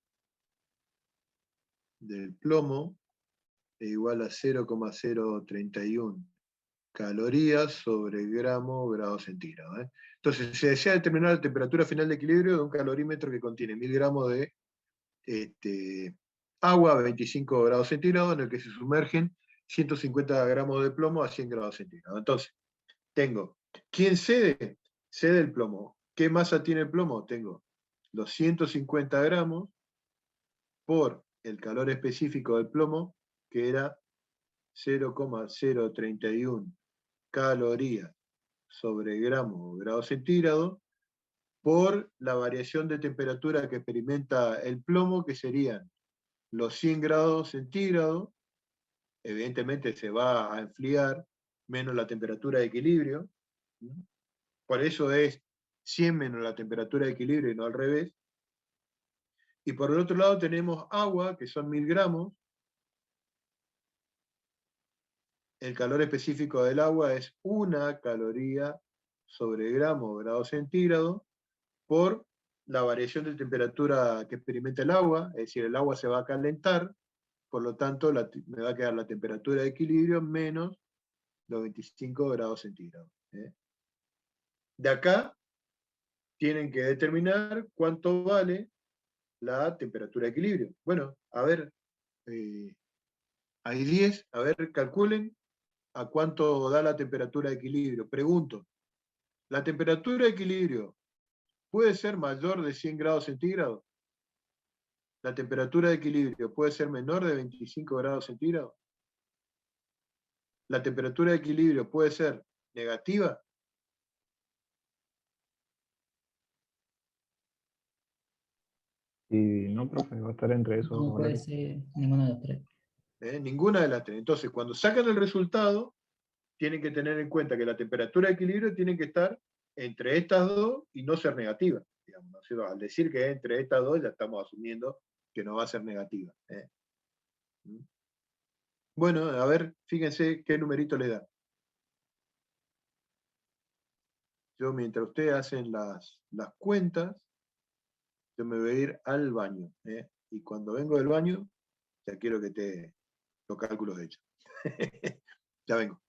del plomo es igual a 0,031 calorías sobre gramo grados centígrados. Entonces, se desea determinar la temperatura final de equilibrio de un calorímetro que contiene 1000 gramos de agua a 25 grados centígrados, en el que se sumergen 150 gramos de plomo a 100 grados centígrados. Entonces, tengo, ¿quién cede? Cede el plomo. ¿Qué masa tiene el plomo? Tengo los 150 gramos por el calor específico del plomo, que era 0,031 calorías sobre gramo o grado centígrado, por la variación de temperatura que experimenta el plomo, que serían los 100 grados centígrados. Evidentemente se va a enfriar, menos la temperatura de equilibrio. Por eso es 100 menos la temperatura de equilibrio y no al revés. Y por el otro lado tenemos agua, que son 1000 gramos. El calor específico del agua es 1 caloría sobre gramo o grado centígrado por la variación de temperatura que experimenta el agua, es decir, el agua se va a calentar, por lo tanto me va a quedar la temperatura de equilibrio menos los 25 grados centígrados. De acá tienen que determinar cuánto vale la temperatura de equilibrio. Bueno, a ver, hay 10, a ver, calculen a cuánto da la temperatura de equilibrio. Pregunto, ¿la temperatura de equilibrio puede ser mayor de 100 grados centígrados? ¿La temperatura de equilibrio puede ser menor de 25 grados centígrados? ¿La temperatura de equilibrio puede ser negativa? Y no, profe, va a estar entre esos No puede valores. ser ninguna de las tres. Ninguna de las tres. Entonces, cuando sacan el resultado, tienen que tener en cuenta que la temperatura de equilibrio tiene que estar entre estas dos y no ser negativa. Digamos, ¿no? Al decir que entre estas dos ya estamos asumiendo que no va a ser negativa. Bueno, a ver, fíjense qué numerito le da. Yo, mientras ustedes hacen las cuentas, yo me voy a ir al baño. Y cuando vengo del baño, ya quiero que te los cálculos hechos. Ya vengo.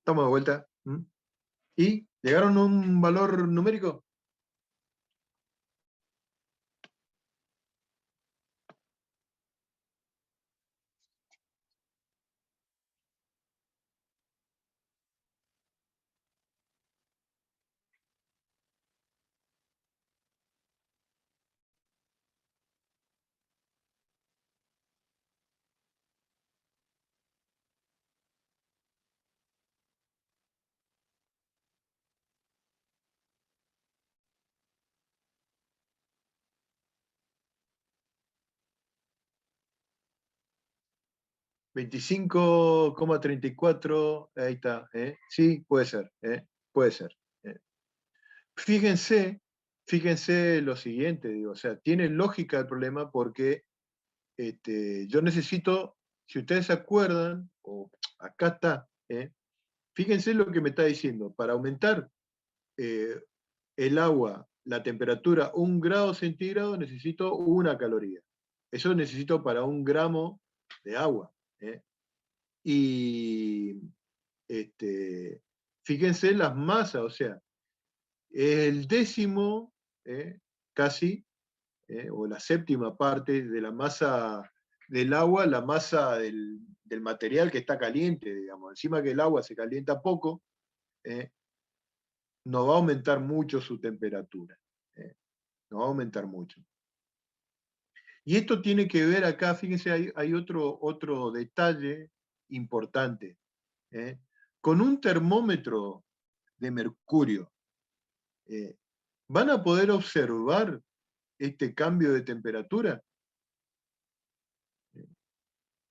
Estamos de vuelta. ¿Mm? ¿Y llegaron a un valor numérico? $25,34, ahí está. Sí, puede ser, puede ser. Fíjense, fíjense lo siguiente, digo, o sea, tiene lógica el problema porque yo necesito, si ustedes se acuerdan, o acá está, fíjense lo que me está diciendo, para aumentar el agua, la temperatura 1 grado centígrado, necesito 1 caloría. Eso necesito para 1 gramo de agua. Y fíjense las masas, o sea, el décimo, casi, o la séptima parte de la masa del agua, la masa del material que está caliente, digamos. Encima que el agua se calienta poco, no va a aumentar mucho su temperatura. No va a aumentar mucho. Y esto tiene que ver acá, fíjense, hay otro detalle importante. Con un termómetro de mercurio, ¿van a poder observar este cambio de temperatura?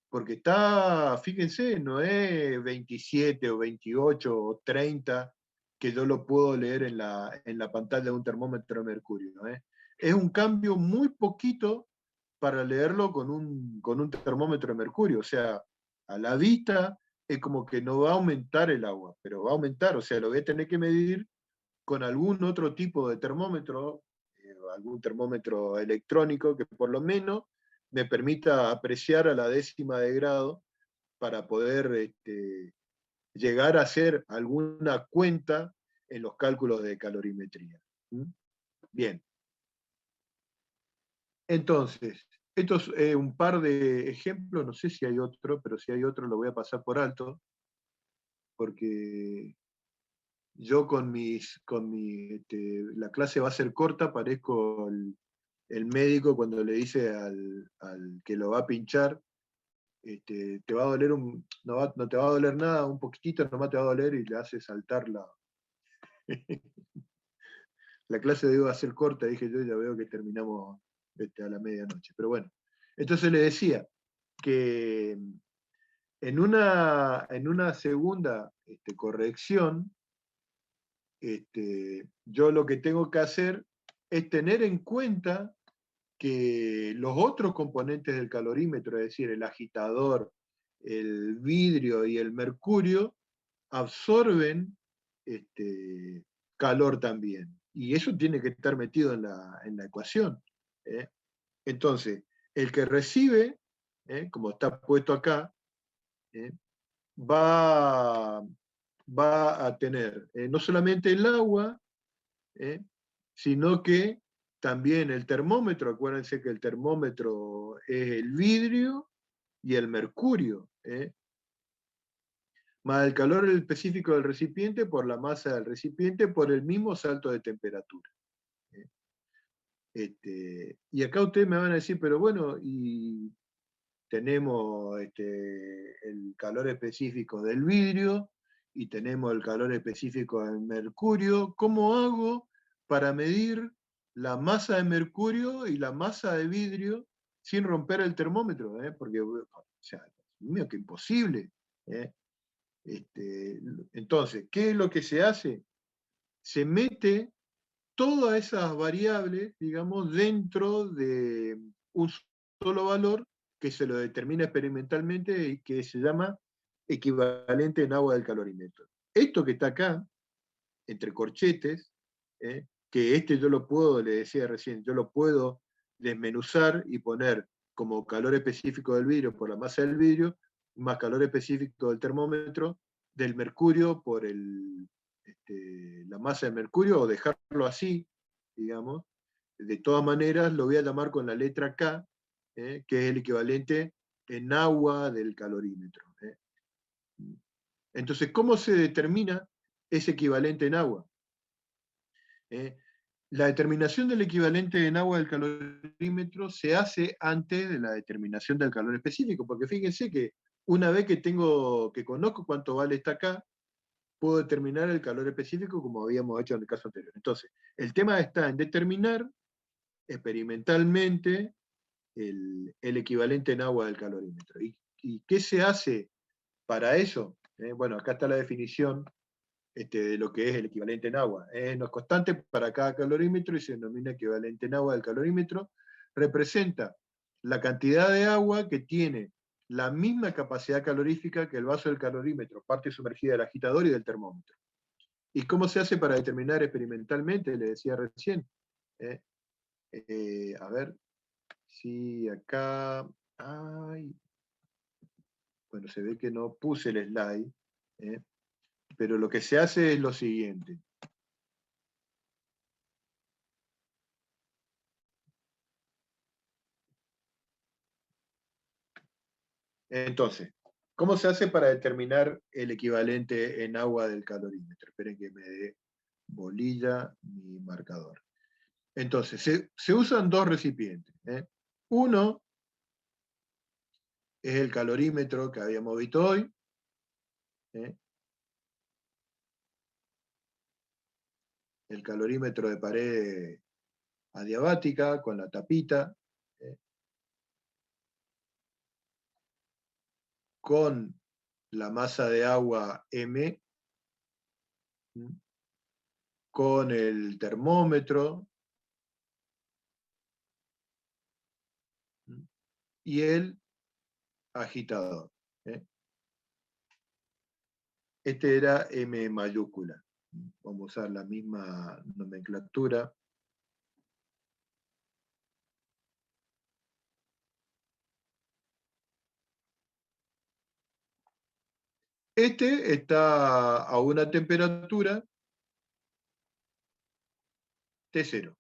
Porque está, fíjense, no es 27 o 28 o 30 que yo lo puedo leer en la pantalla de un termómetro de mercurio. Es un cambio muy poquito para leerlo con un termómetro de mercurio. O sea, a la vista es como que no va a aumentar el agua, pero va a aumentar. O sea, lo voy a tener que medir con algún otro tipo de termómetro, algún termómetro electrónico que por lo menos me permita apreciar a la décima de grado para poder llegar a hacer alguna cuenta en los cálculos de calorimetría. ¿Mm? Bien. Entonces, estos un par de ejemplos, no sé si hay otro, pero si hay otro lo voy a pasar por alto, porque yo la clase va a ser corta, parezco el médico cuando le dice al que lo va a pinchar, te va a doler no te va a doler nada, un poquitito nomás te va a doler y le hace saltar la... La clase debe ser corta, dije yo, ya veo que terminamos a la medianoche. Pero bueno, entonces le decía que en una segunda corrección, yo lo que tengo que hacer es tener en cuenta que los otros componentes del calorímetro, es decir, el agitador, el vidrio y el mercurio, absorben calor también. Y eso tiene que estar metido en la ecuación. Entonces, el que recibe, como está puesto acá, va a tener no solamente el agua, sino que también el termómetro. Acuérdense que el termómetro es el vidrio y el mercurio, más el calor específico del recipiente por la masa del recipiente por el mismo salto de temperatura. Y acá ustedes me van a decir, pero bueno, y tenemos el calor específico del vidrio y tenemos el calor específico del mercurio. ¿Cómo hago para medir la masa de mercurio y la masa de vidrio sin romper el termómetro? Porque, o sea, mío, que imposible. Entonces, ¿qué es lo que se hace? Se mete todas esas variables, digamos, dentro de un solo valor que se lo determina experimentalmente y que se llama equivalente en agua del calorímetro. Esto que está acá, entre corchetes, que yo lo puedo, le decía recién, yo lo puedo desmenuzar y poner como calor específico del vidrio por la masa del vidrio, más calor específico del termómetro, del mercurio por la masa de mercurio, o dejarlo así, digamos. De todas maneras, lo voy a llamar con la letra K, que es el equivalente en agua del calorímetro. Entonces, ¿cómo se determina ese equivalente en agua? La determinación del equivalente en agua del calorímetro se hace antes de la determinación del calor específico, porque fíjense que una vez que conozco cuánto vale esta K, puedo determinar el calor específico como habíamos hecho en el caso anterior. Entonces, el tema está en determinar experimentalmente el equivalente en agua del calorímetro. ¿Y qué se hace para eso? Bueno, acá está la definición de lo que es el equivalente en agua. No es constante para cada calorímetro y se denomina equivalente en agua del calorímetro. Representa la cantidad de agua que tiene la misma capacidad calorífica que el vaso del calorímetro, parte sumergida del agitador y del termómetro. ¿Y cómo se hace para determinar experimentalmente? Le decía recién. A ver si acá... Ay, bueno, se ve que no puse el slide, pero lo que se hace es lo siguiente. Entonces, ¿cómo se hace para determinar el equivalente en agua del calorímetro? Esperen que me dé bolilla mi marcador. Entonces, se usan dos recipientes. Uno es el calorímetro que habíamos visto hoy. El calorímetro de pared adiabática con la tapita. Con la masa de agua M, con el termómetro y el agitador. Este era M mayúscula. Vamos a usar la misma nomenclatura. Este está a una temperatura T0.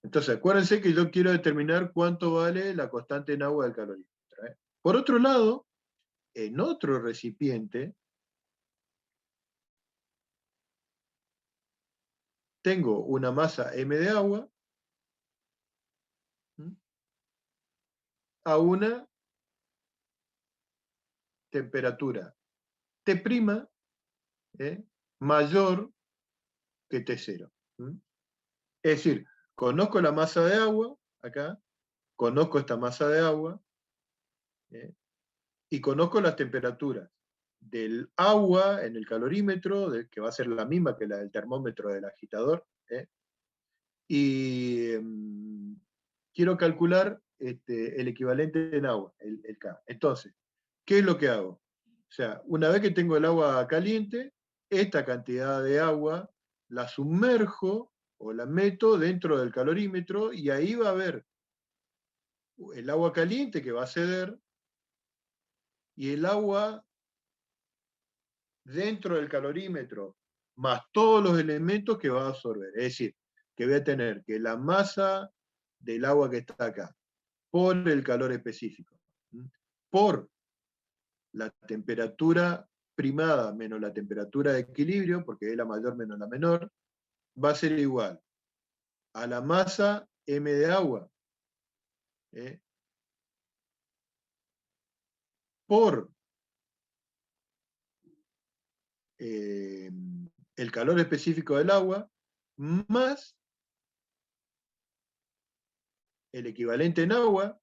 Entonces, acuérdense que yo quiero determinar cuánto vale la constante en agua del calorímetro. Por otro lado, en otro recipiente, tengo una masa M de agua a una temperatura T' mayor que T0. Es decir, conozco la masa de agua, acá, conozco esta masa de agua, y conozco las temperaturas del agua en el calorímetro, que va a ser la misma que la del termómetro del agitador, y quiero calcular el equivalente en agua, el K. Entonces, ¿qué es lo que hago? O sea, una vez que tengo el agua caliente, esta cantidad de agua la sumerjo o la meto dentro del calorímetro y ahí va a haber el agua caliente que va a ceder y el agua dentro del calorímetro más todos los elementos que va a absorber. Es decir, que voy a tener que la masa del agua que está acá por el calor específico, por la temperatura primada menos la temperatura de equilibrio, porque es la mayor menos la menor, va a ser igual a la masa M de agua por el calor específico del agua más el equivalente en agua,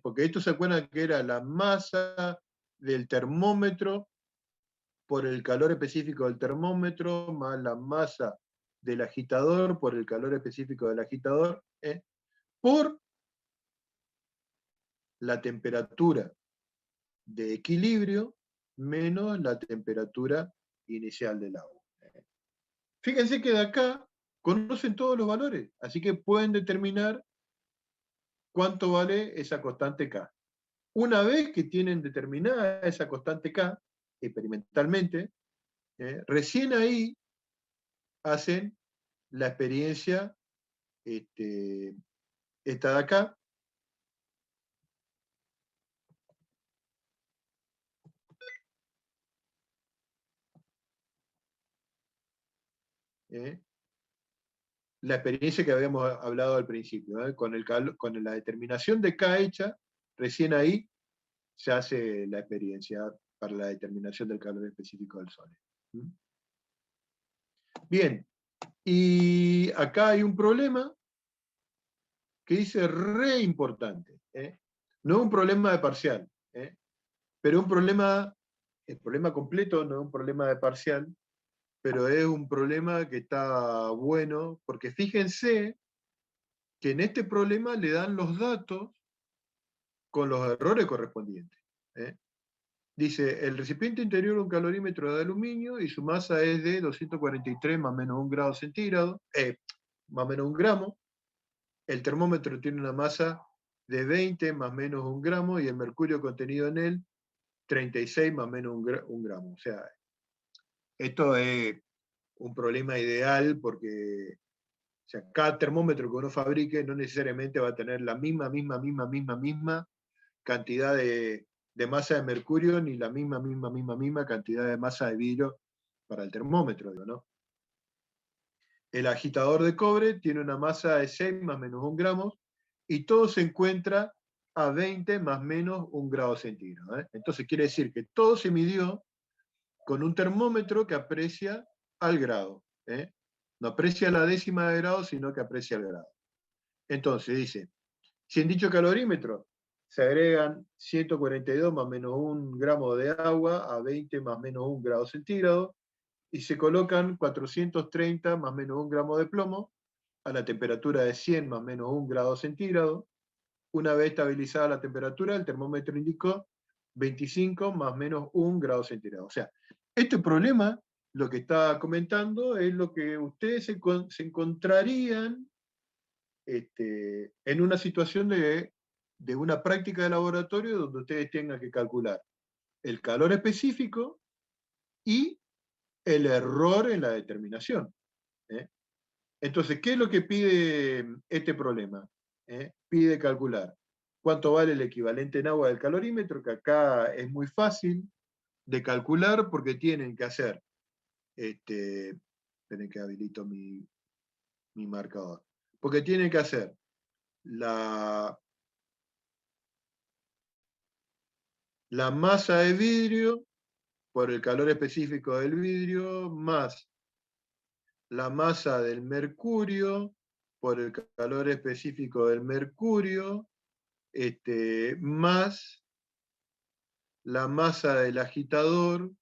porque esto se acuerdan que era la masa del termómetro por el calor específico del termómetro más la masa del agitador por el calor específico del agitador, por la temperatura de equilibrio menos la temperatura inicial del agua. Fíjense que de acá conocen todos los valores, así que pueden determinar cuánto vale esa constante K. Una vez que tienen determinada esa constante K, experimentalmente, recién ahí hacen la experiencia esta de acá, la experiencia que habíamos hablado al principio, con la determinación de K hecha, recién ahí se hace la experiencia para la determinación del calor específico del Sol. Bien, y acá hay un problema que dice re importante. No es un problema de parcial, pero un problema, el problema completo no es un problema de parcial, pero es un problema que está bueno, porque fíjense que en este problema le dan los datos con los errores correspondientes. Dice, el recipiente interior un calorímetro de aluminio y su masa es de 243 más o menos 1 grado centígrado, más o menos 1 gramo. El termómetro tiene una masa de 20 más o menos 1 gramo y el mercurio contenido en él 36 más o menos 1 gramo. O sea, esto es un problema ideal porque o sea, cada termómetro que uno fabrique no necesariamente va a tener la misma cantidad de masa de mercurio ni la misma cantidad de masa de vidrio para el termómetro, ¿no? El agitador de cobre tiene una masa de 6 más o menos 1 gramos y todo se encuentra a 20 más o menos 1 grado centígrado. Entonces quiere decir que todo se midió con un termómetro que aprecia al grado. No aprecia la décima de grado, sino que aprecia el grado. Entonces dice, si en dicho calorímetro se agregan 142 más o menos 1 gramo de agua a 20 más o menos 1 grado centígrado, y se colocan 430 más o menos 1 gramo de plomo a la temperatura de 100 más o menos 1 grado centígrado. Una vez estabilizada la temperatura, el termómetro indicó 25 más o menos 1 grado centígrado. O sea, este problema, lo que está comentando, es lo que ustedes se encontrarían en una situación de una práctica de laboratorio donde ustedes tengan que calcular el calor específico y el error en la determinación. Entonces, ¿qué es lo que pide este problema? Pide calcular cuánto vale el equivalente en agua del calorímetro, que acá es muy fácil de calcular porque tienen que hacer, esperen que habilito mi marcador, porque tienen que hacer la masa de vidrio por el calor específico del vidrio, más la masa del mercurio por el calor específico del mercurio, más la masa del agitador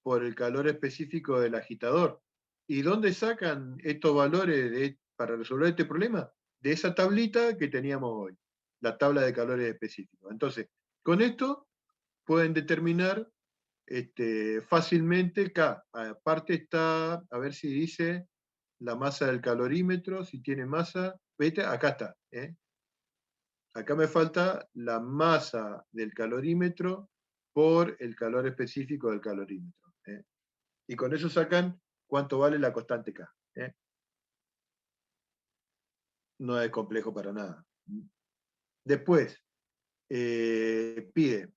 por el calor específico del agitador. ¿Y dónde sacan estos valores para resolver este problema? De esa tablita que teníamos hoy, la tabla de calores específicos. Entonces, con esto pueden determinar fácilmente K. Aparte está, a ver si dice la masa del calorímetro, si tiene masa. ¿Viste? Acá está. Acá me falta la masa del calorímetro por el calor específico del calorímetro. Y con eso sacan cuánto vale la constante K. No es complejo para nada. Después, pide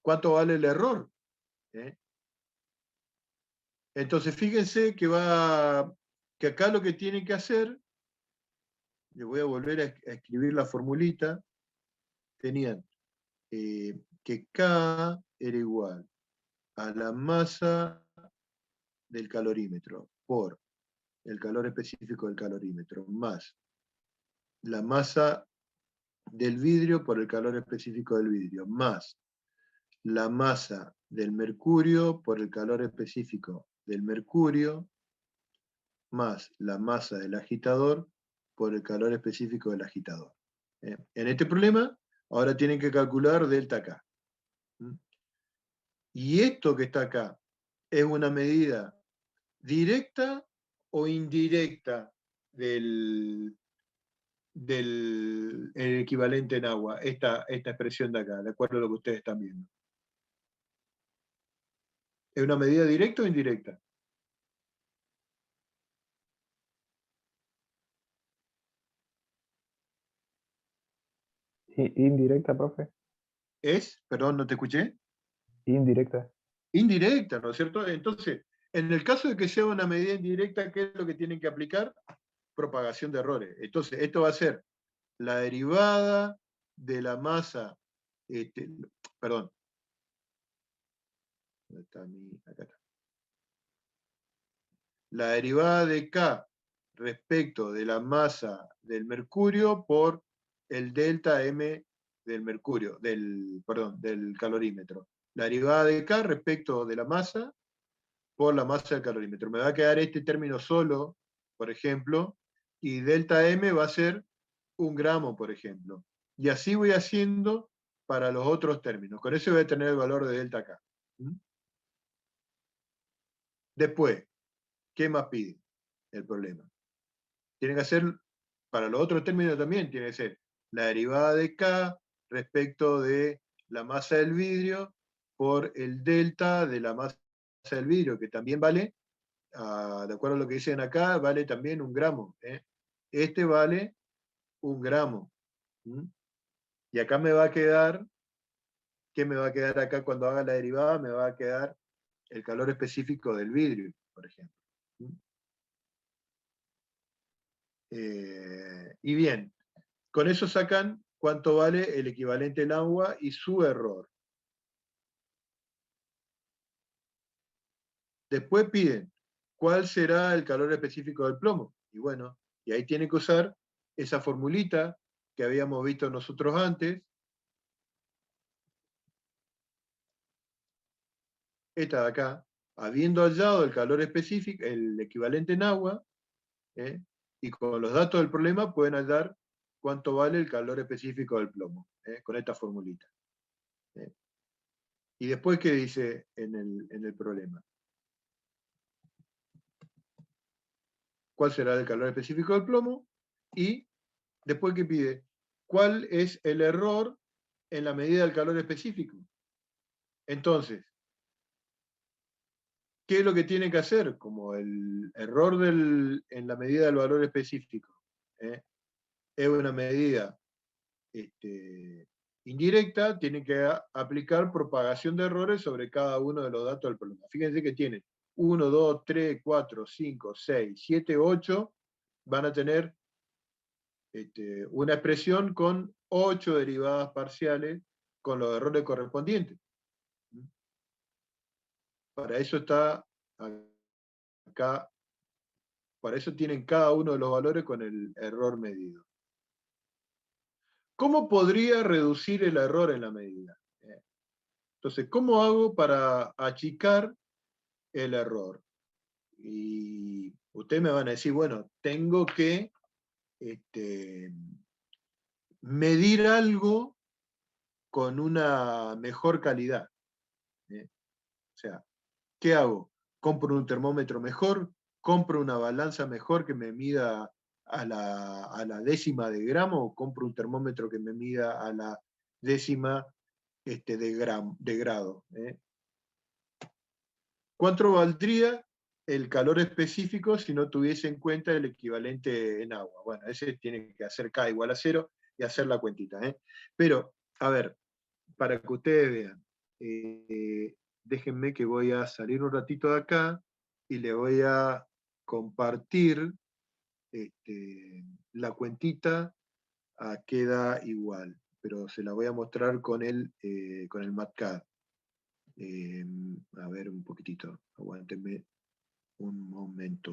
cuánto vale el error. Entonces, fíjense que acá lo que tienen que hacer, le voy a volver a escribir la formulita, tenían que K era igual a la masa del calorímetro por el calor específico del calorímetro, más la masa del vidrio por el calor específico del vidrio, más la masa del mercurio por el calor específico del mercurio, más la masa del agitador por el calor específico del agitador. En este problema, ahora tienen que calcular delta K. Y esto que está acá, ¿es una medida directa o indirecta del el equivalente en agua? Esta expresión de acá, de acuerdo a lo que ustedes están viendo. ¿Es una medida directa o indirecta? Indirecta, profe. Perdón, no te escuché, Indirecta. indirecta, ¿no es cierto? Entonces, en el caso de que sea una medida indirecta, ¿qué es lo que tienen que aplicar? Propagación de errores. Entonces, esto va a ser la derivada de la masa, este, perdón, ¿dónde está acá está. La derivada de K respecto de la masa del mercurio por el delta M del mercurio, perdón, del calorímetro. La derivada de K respecto de la masa por la masa del calorímetro. Me va a quedar este término solo, por ejemplo, y delta M va a ser 1 gramo, por ejemplo. Y así voy haciendo para los otros términos. Con eso voy a tener el valor de delta K. ¿Mm? Después, ¿qué más pide el problema? Tiene que hacer, para los otros términos también, tiene que ser la derivada de K respecto de la masa del vidrio por el delta de la masa del vidrio, que también vale, de acuerdo a lo que dicen acá, vale también 1 gramo. Este vale 1 gramo. ¿Mm? Y acá me va a quedar, ¿qué me va a quedar acá cuando haga la derivada? Me va a quedar el calor específico del vidrio, por ejemplo. ¿Mm? Y bien, con eso sacan cuánto vale el equivalente en agua y su error. Después piden cuál será el calor específico del plomo. Y bueno, y ahí tienen que usar esa formulita que habíamos visto nosotros antes, esta de acá, habiendo hallado el calor específico, el equivalente en agua, ¿eh? Y con los datos del problema pueden hallar cuánto vale el calor específico del plomo, con esta formulita. ¿Eh? Y después, ¿qué dice en el problema? ¿Cuál será el calor específico del plomo? Y después, ¿qué pide? ¿Cuál es el error en la medida del calor específico? Entonces, ¿qué es lo que tiene que hacer? Como el error en la medida del valor específico, ¿eh? Es una medida indirecta, tiene que aplicar propagación de errores sobre cada uno de los datos del problema. Fíjense que tienen 1, 2, 3, 4, 5, 6, 7, 8, van a tener una expresión con 8 derivadas parciales con los errores correspondientes. Para eso está acá, para eso tienen cada uno de los valores con el error medido. ¿Cómo podría reducir el error en la medida? Entonces, ¿cómo hago para achicar el error? Y ustedes me van a decir, bueno, tengo que medir algo con una mejor calidad. O sea, ¿qué hago? ¿Compro un termómetro mejor? ¿Compro una balanza mejor que me mida a la décima de gramo? ¿O compro un termómetro que me mida a la décima de grado? ¿Cuánto valdría el calor específico si no tuviese en cuenta el equivalente en agua? Bueno, ese tiene que hacer K igual a 0 y hacer la cuentita. Pero, a ver, para que ustedes vean, déjenme que voy a salir un ratito de acá y le voy a compartir la cuentita, queda igual, pero se la voy a mostrar con el MatCAD. A ver un poquitito, aguántenme un momento.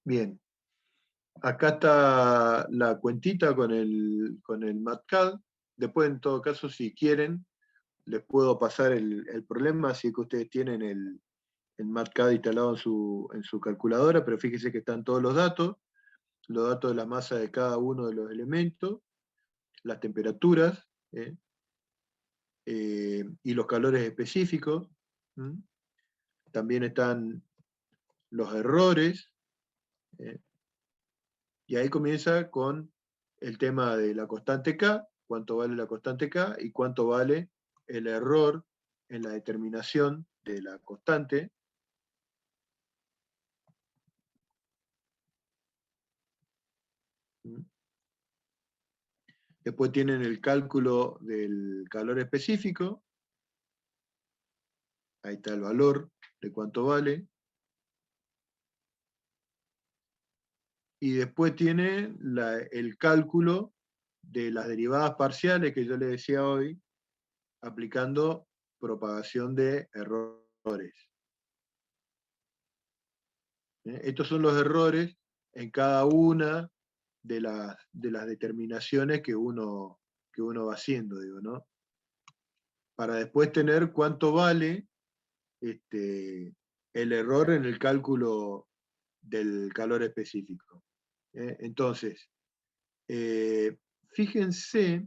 Bien. Acá está la cuentita con el MatCAD. Después, en todo caso, si quieren, les puedo pasar el problema, si es que ustedes tienen el MatCAD instalado en su calculadora, pero fíjense que están todos los datos de la masa de cada uno de los elementos, las temperaturas, y los calores específicos. También están los errores, y ahí comienza con el tema de la constante K, cuánto vale la constante K y cuánto vale el error en la determinación de la constante. Después tienen el cálculo del calor específico. Ahí está el valor de cuánto vale. Y después tiene el cálculo de las derivadas parciales que yo les decía hoy, aplicando propagación de errores. Estos son los errores en cada una de las determinaciones que uno va haciendo, digo, ¿no? Para después tener cuánto vale el error en el cálculo del calor específico. Entonces, fíjense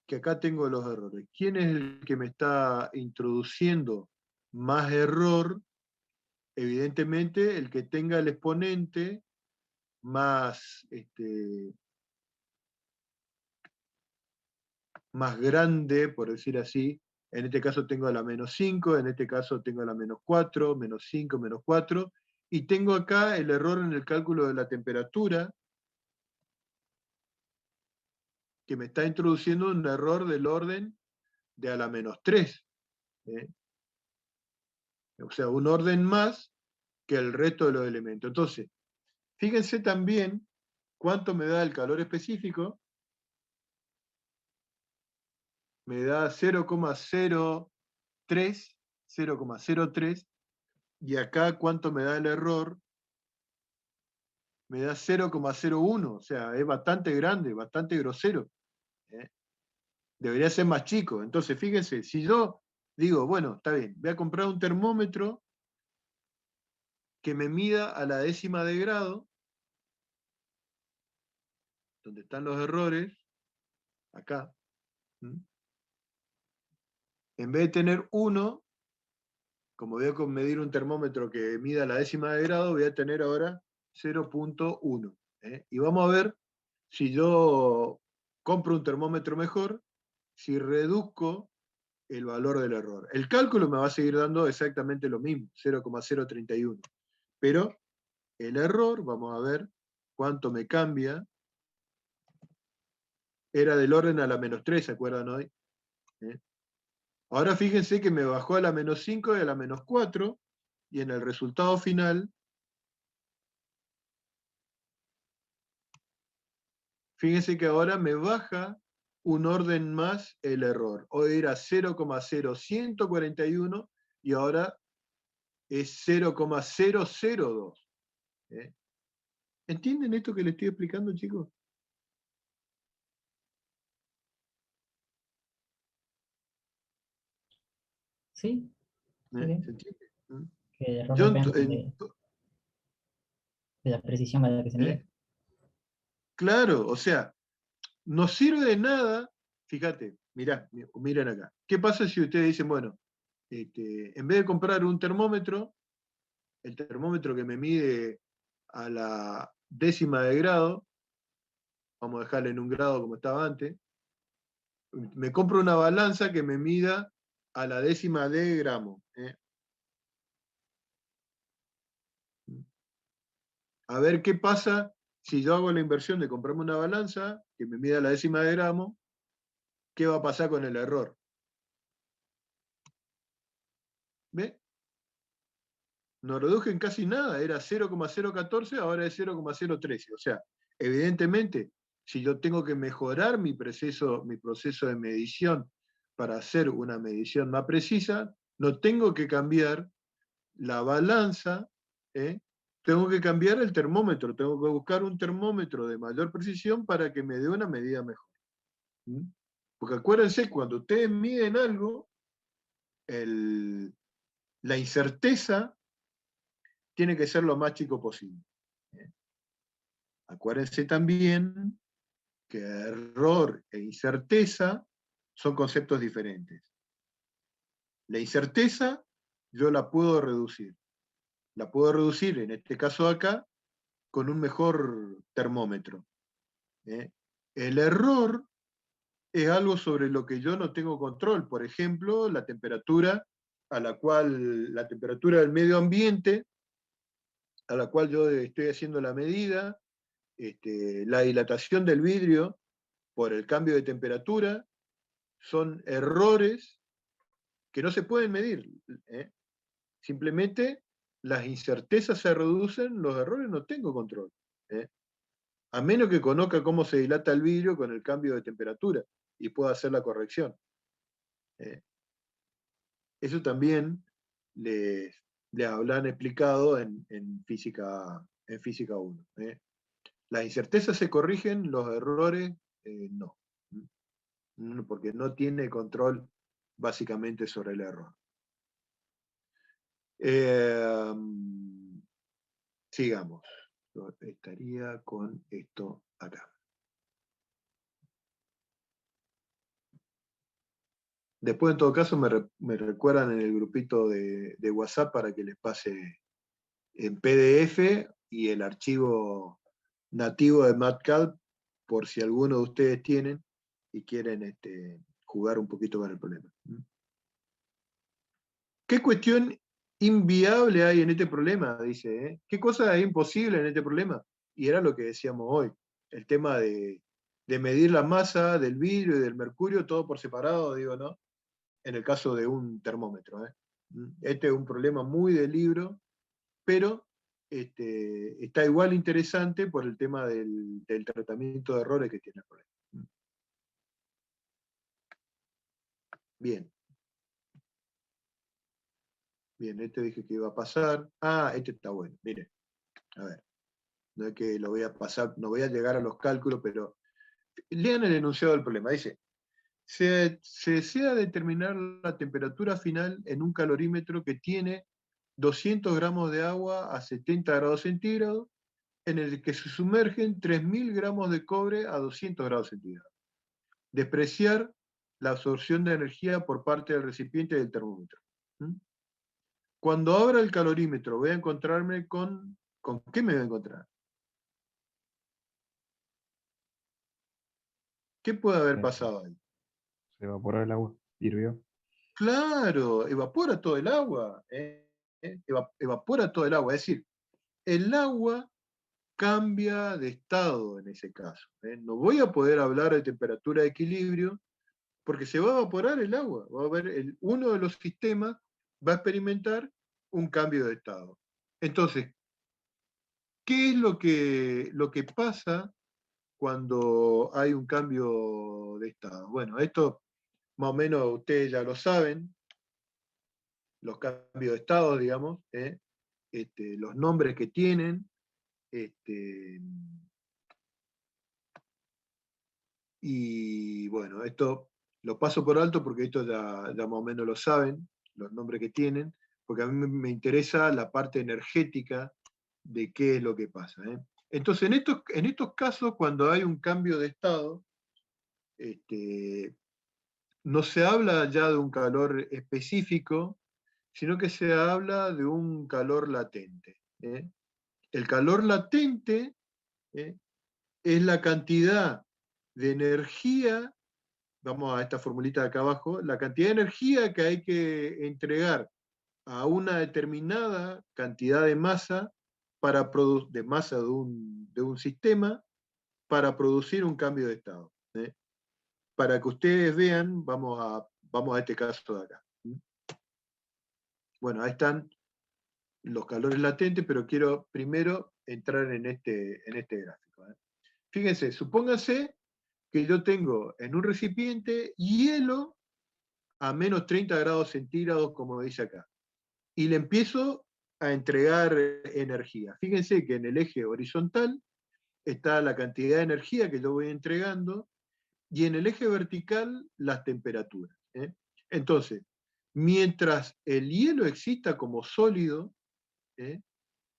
que acá tengo los errores. ¿Quién es el que me está introduciendo más error? Evidentemente, el que tenga el exponente más, más grande, por decir así. En este caso tengo a la -5, en este caso tengo a la -4, -5, -4, y tengo acá el error en el cálculo de la temperatura, que me está introduciendo un error del orden de a la -3. O sea, un orden más que el resto de los elementos. Entonces, fíjense también cuánto me da el calor específico. Me da 0,03, y acá cuánto me da el error, me da 0,01, o sea, es bastante grande, bastante grosero. Debería ser más chico. Entonces, fíjense, si yo digo, bueno, está bien, voy a comprar un termómetro que me mida a la décima de grado, donde están los errores, acá. En vez de tener 1, como voy a medir un termómetro que mida la décima de grado, voy a tener ahora 0,1. Y vamos a ver si yo compro un termómetro mejor, si reduzco el valor del error. El cálculo me va a seguir dando exactamente lo mismo, 0,031. Pero el error, vamos a ver cuánto me cambia, era del orden a la -3, ¿se acuerdan hoy? Ahora fíjense que me bajó a la -5 y a la -4, y en el resultado final, fíjense que ahora me baja un orden más el error. Hoy era 0,0141 y ahora es 0,002. ¿Entienden esto que les estoy explicando, chicos? Sí, ¿Se entiende? que el error Yo, depende de la precisión a la que se mide. claro, o sea, no sirve de nada, fíjate, miren acá. ¿Qué pasa si ustedes dicen, bueno, en vez de comprar un termómetro, el termómetro que me mide a la décima de grado, vamos a dejarle en 1 grado como estaba antes, me compro una balanza que me mida a la décima de gramo. A ver qué pasa si yo hago la inversión de comprarme una balanza que me mida a la décima de gramo, ¿qué va a pasar con el error? ¿Ve? No reduje en casi nada, era 0,014, ahora es 0,013. O sea, evidentemente, si yo tengo que mejorar mi proceso de medición para hacer una medición más precisa, no tengo que cambiar la balanza tengo que cambiar el termómetro, tengo que buscar un termómetro de mayor precisión para que me dé una medida mejor. Porque acuérdense, cuando ustedes miden algo, la incerteza tiene que ser lo más chico posible. Acuérdense también que error e incerteza son conceptos diferentes. La incerteza yo la puedo reducir. La puedo reducir, en este caso acá, con un mejor termómetro. El error es algo sobre lo que yo no tengo control. Por ejemplo, la temperatura la temperatura del medio ambiente, a la cual yo estoy haciendo la medida, la dilatación del vidrio por el cambio de temperatura, son errores que no se pueden medir. Simplemente las incertezas se reducen, los errores no tengo control. A menos que conozca cómo se dilata el vidrio con el cambio de temperatura y pueda hacer la corrección. Eso también les habrán explicado en física 1. Las incertezas se corrigen, los errores no. Porque no tiene control básicamente sobre el error. Sigamos. Yo estaría con esto acá. Después, en todo caso, me recuerdan en el grupito de WhatsApp para que les pase en PDF y el archivo nativo de MATCAD, por si alguno de ustedes tienen y quieren jugar un poquito con el problema. ¿Qué cuestión inviable hay en este problema? Dice, ¿qué cosa es imposible en este problema? Y era lo que decíamos hoy, el tema de medir la masa del vidrio y del mercurio, todo por separado, digo, ¿no? En el caso de un termómetro. Este es un problema muy de libro, pero está igual interesante por el tema del tratamiento de errores que tiene el problema. Bien. Bien, este dije que iba a pasar. Ah, este está bueno, mire. A ver. No es que lo voy a pasar, no voy a llegar a los cálculos, pero lean el enunciado del problema. Dice, se desea determinar la temperatura final en un calorímetro que tiene 200 gramos de agua a 70 grados centígrados, en el que se sumergen 3.000 gramos de cobre a 200 grados centígrados. Despreciar la absorción de energía por parte del recipiente del termómetro. Cuando abra el calorímetro, voy a encontrarme con... ¿Con qué me voy a encontrar? ¿Qué puede haber pasado ahí? Se evaporó el agua, hirvió. Claro, evapora todo el agua. Evapora todo el agua. Es decir, el agua cambia de estado en ese caso. No voy a poder hablar de temperatura de equilibrio porque se va a evaporar el agua. Va a haber uno de los sistemas va a experimentar un cambio de estado. Entonces, ¿qué es lo que pasa cuando hay un cambio de estado? Bueno, esto más o menos ustedes ya lo saben, los cambios de estado, digamos, los nombres que tienen, y bueno, esto lo paso por alto porque esto ya más o menos lo saben, los nombres que tienen, porque a mí me interesa la parte energética de qué es lo que pasa. Entonces, en estos casos, cuando hay un cambio de estado, no se habla ya de un calor específico, sino que se habla de un calor latente. El calor latente es la cantidad de energía, vamos a esta formulita de acá abajo, la cantidad de energía que hay que entregar a una determinada cantidad de masa de masa de un sistema para producir un cambio de estado. Para que ustedes vean, vamos a este caso de acá. Bueno, ahí están los calores latentes, pero quiero primero entrar en este gráfico. Fíjense, supónganse que yo tengo en un recipiente hielo a menos 30 grados centígrados, como dice acá. Y le empiezo a entregar energía. Fíjense que en el eje horizontal está la cantidad de energía que yo voy entregando, y en el eje vertical las temperaturas. Entonces, mientras el hielo exista como sólido,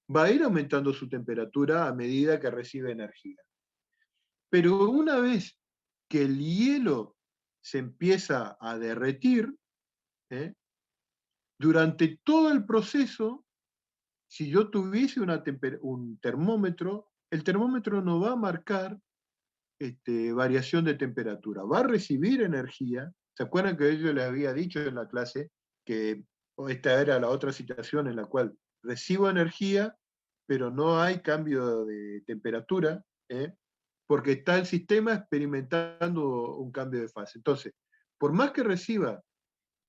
va a ir aumentando su temperatura a medida que recibe energía. Pero una vez que el hielo se empieza a derretir, durante todo el proceso, si yo tuviese un termómetro, el termómetro no va a marcar variación de temperatura, va a recibir energía. ¿Se acuerdan que yo les había dicho en la clase que esta era la otra situación en la cual recibo energía, pero no hay cambio de temperatura, porque está el sistema experimentando un cambio de fase? Entonces, por más que reciba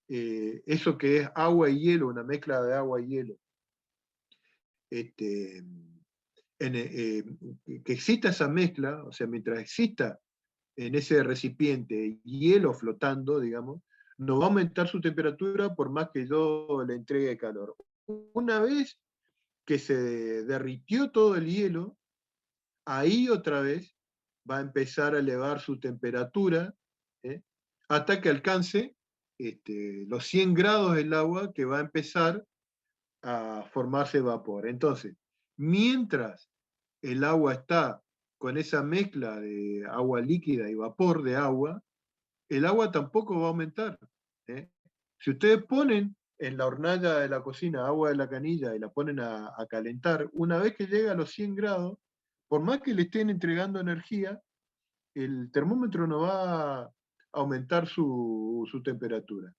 eso que es agua y hielo, una mezcla de agua y hielo, que exista esa mezcla, o sea, mientras exista en ese recipiente hielo flotando, digamos, no va a aumentar su temperatura por más que yo le entregue calor. Una vez que se derritió todo el hielo, ahí otra vez va a empezar a elevar su temperatura, hasta que alcance los 100 grados del agua, que va a empezar a formarse vapor. Entonces, mientras el agua está con esa mezcla de agua líquida y vapor de agua, el agua tampoco va a aumentar. Si ustedes ponen en la hornalla de la cocina agua de la canilla y la ponen a calentar, una vez que llega a los 100 grados, por más que le estén entregando energía, el termómetro no va a aumentar su temperatura.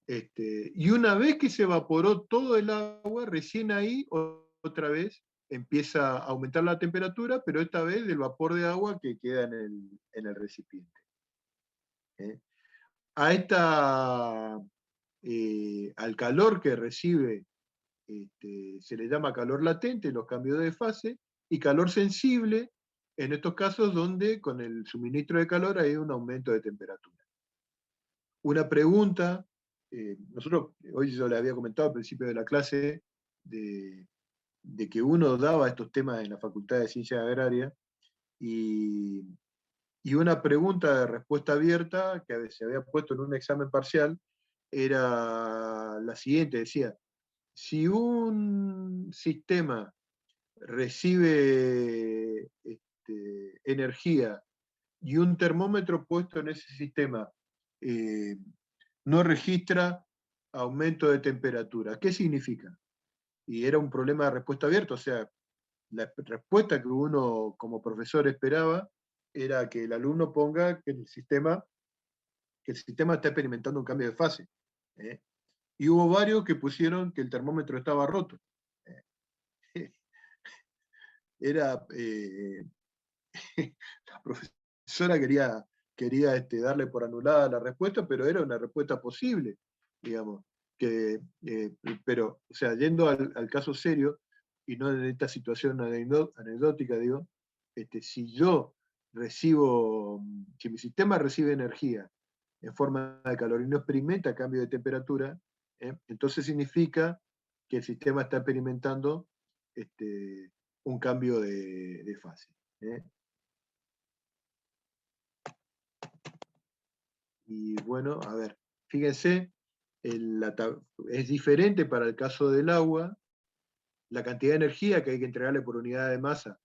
Y una vez que se evaporó todo el agua, recién ahí otra vez empieza a aumentar la temperatura, pero esta vez del vapor de agua que queda en el recipiente. Al calor que recibe, se le llama calor latente, los cambios de fase, y calor sensible, en estos casos donde con el suministro de calor hay un aumento de temperatura. Una pregunta, nosotros, hoy yo le había comentado al principio de la clase, de que uno daba estos temas en la Facultad de Ciencias Agrarias, y una pregunta de respuesta abierta que se había puesto en un examen parcial era la siguiente: decía, si un sistema recibe energía y un termómetro puesto en ese sistema no registra aumento de temperatura, ¿qué significa? Y era un problema de respuesta abierta, o sea, la respuesta que uno como profesor esperaba era que el alumno ponga que el sistema está experimentando un cambio de fase. Y hubo varios que pusieron que el termómetro estaba roto. Era, la profesora quería darle por anulada la respuesta, pero era una respuesta posible, digamos. Pero, o sea, yendo al caso serio, y no en esta situación anecdótica, digo, si mi sistema recibe energía en forma de calor y no experimenta cambio de temperatura, entonces significa que el sistema está experimentando un cambio de fase. Y bueno, a ver, fíjense, es diferente para el caso del agua, la cantidad de energía que hay que entregarle por unidad de masa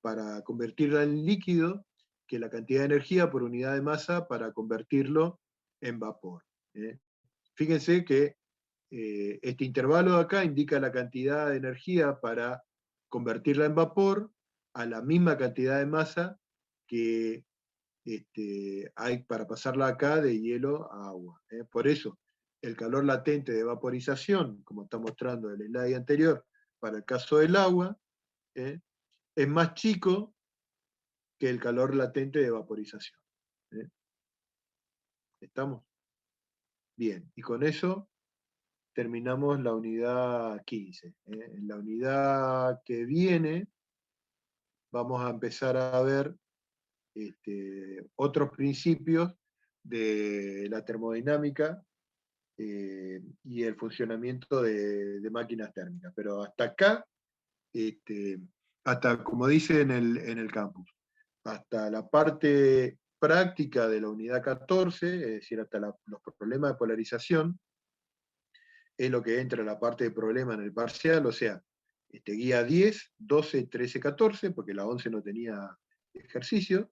para convertirla en líquido, que la cantidad de energía por unidad de masa para convertirlo en vapor. Fíjense que este intervalo de acá indica la cantidad de energía para convertirla en vapor a la misma cantidad de masa que hay para pasarla acá de hielo a agua. Por eso, el calor latente de vaporización, como está mostrando el slide anterior, para el caso del agua, es más chico que el calor latente de vaporización. ¿Estamos? Bien, y con eso terminamos la unidad 15. En la unidad que viene vamos a empezar a ver otros principios de la termodinámica y el funcionamiento de máquinas térmicas. Pero hasta acá, hasta como dice en el campus, hasta la parte práctica de la unidad 14, es decir, hasta los problemas de polarización, es lo que entra en la parte de problema en el parcial, o sea, guía 10, 12, 13, 14, porque la 11 no tenía ejercicio,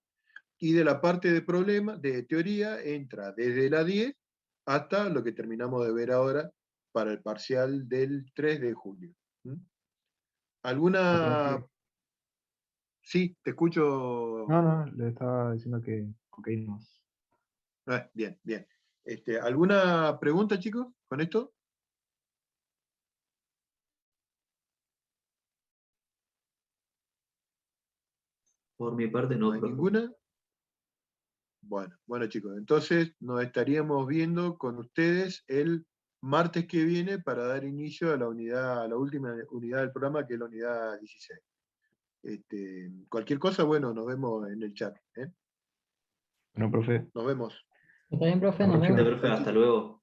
y de la parte de problema, de teoría, entra desde la 10 hasta lo que terminamos de ver ahora para el parcial del 3 de julio. ¿Alguna? Profe. Sí, te escucho. No, le estaba diciendo que ok, nos. Bien, bien. ¿Alguna pregunta, chicos, con esto? Por mi parte, ¿No no, hay profe. ninguna? Bueno, chicos, entonces nos estaríamos viendo con ustedes el martes que viene para dar inicio a la unidad, a la última unidad del programa, que es la unidad 16. Cualquier cosa, bueno, nos vemos en el chat. Bueno, profe, Nos vemos. Está bien, profe, la nos próxima. vemos. Profe, hasta luego.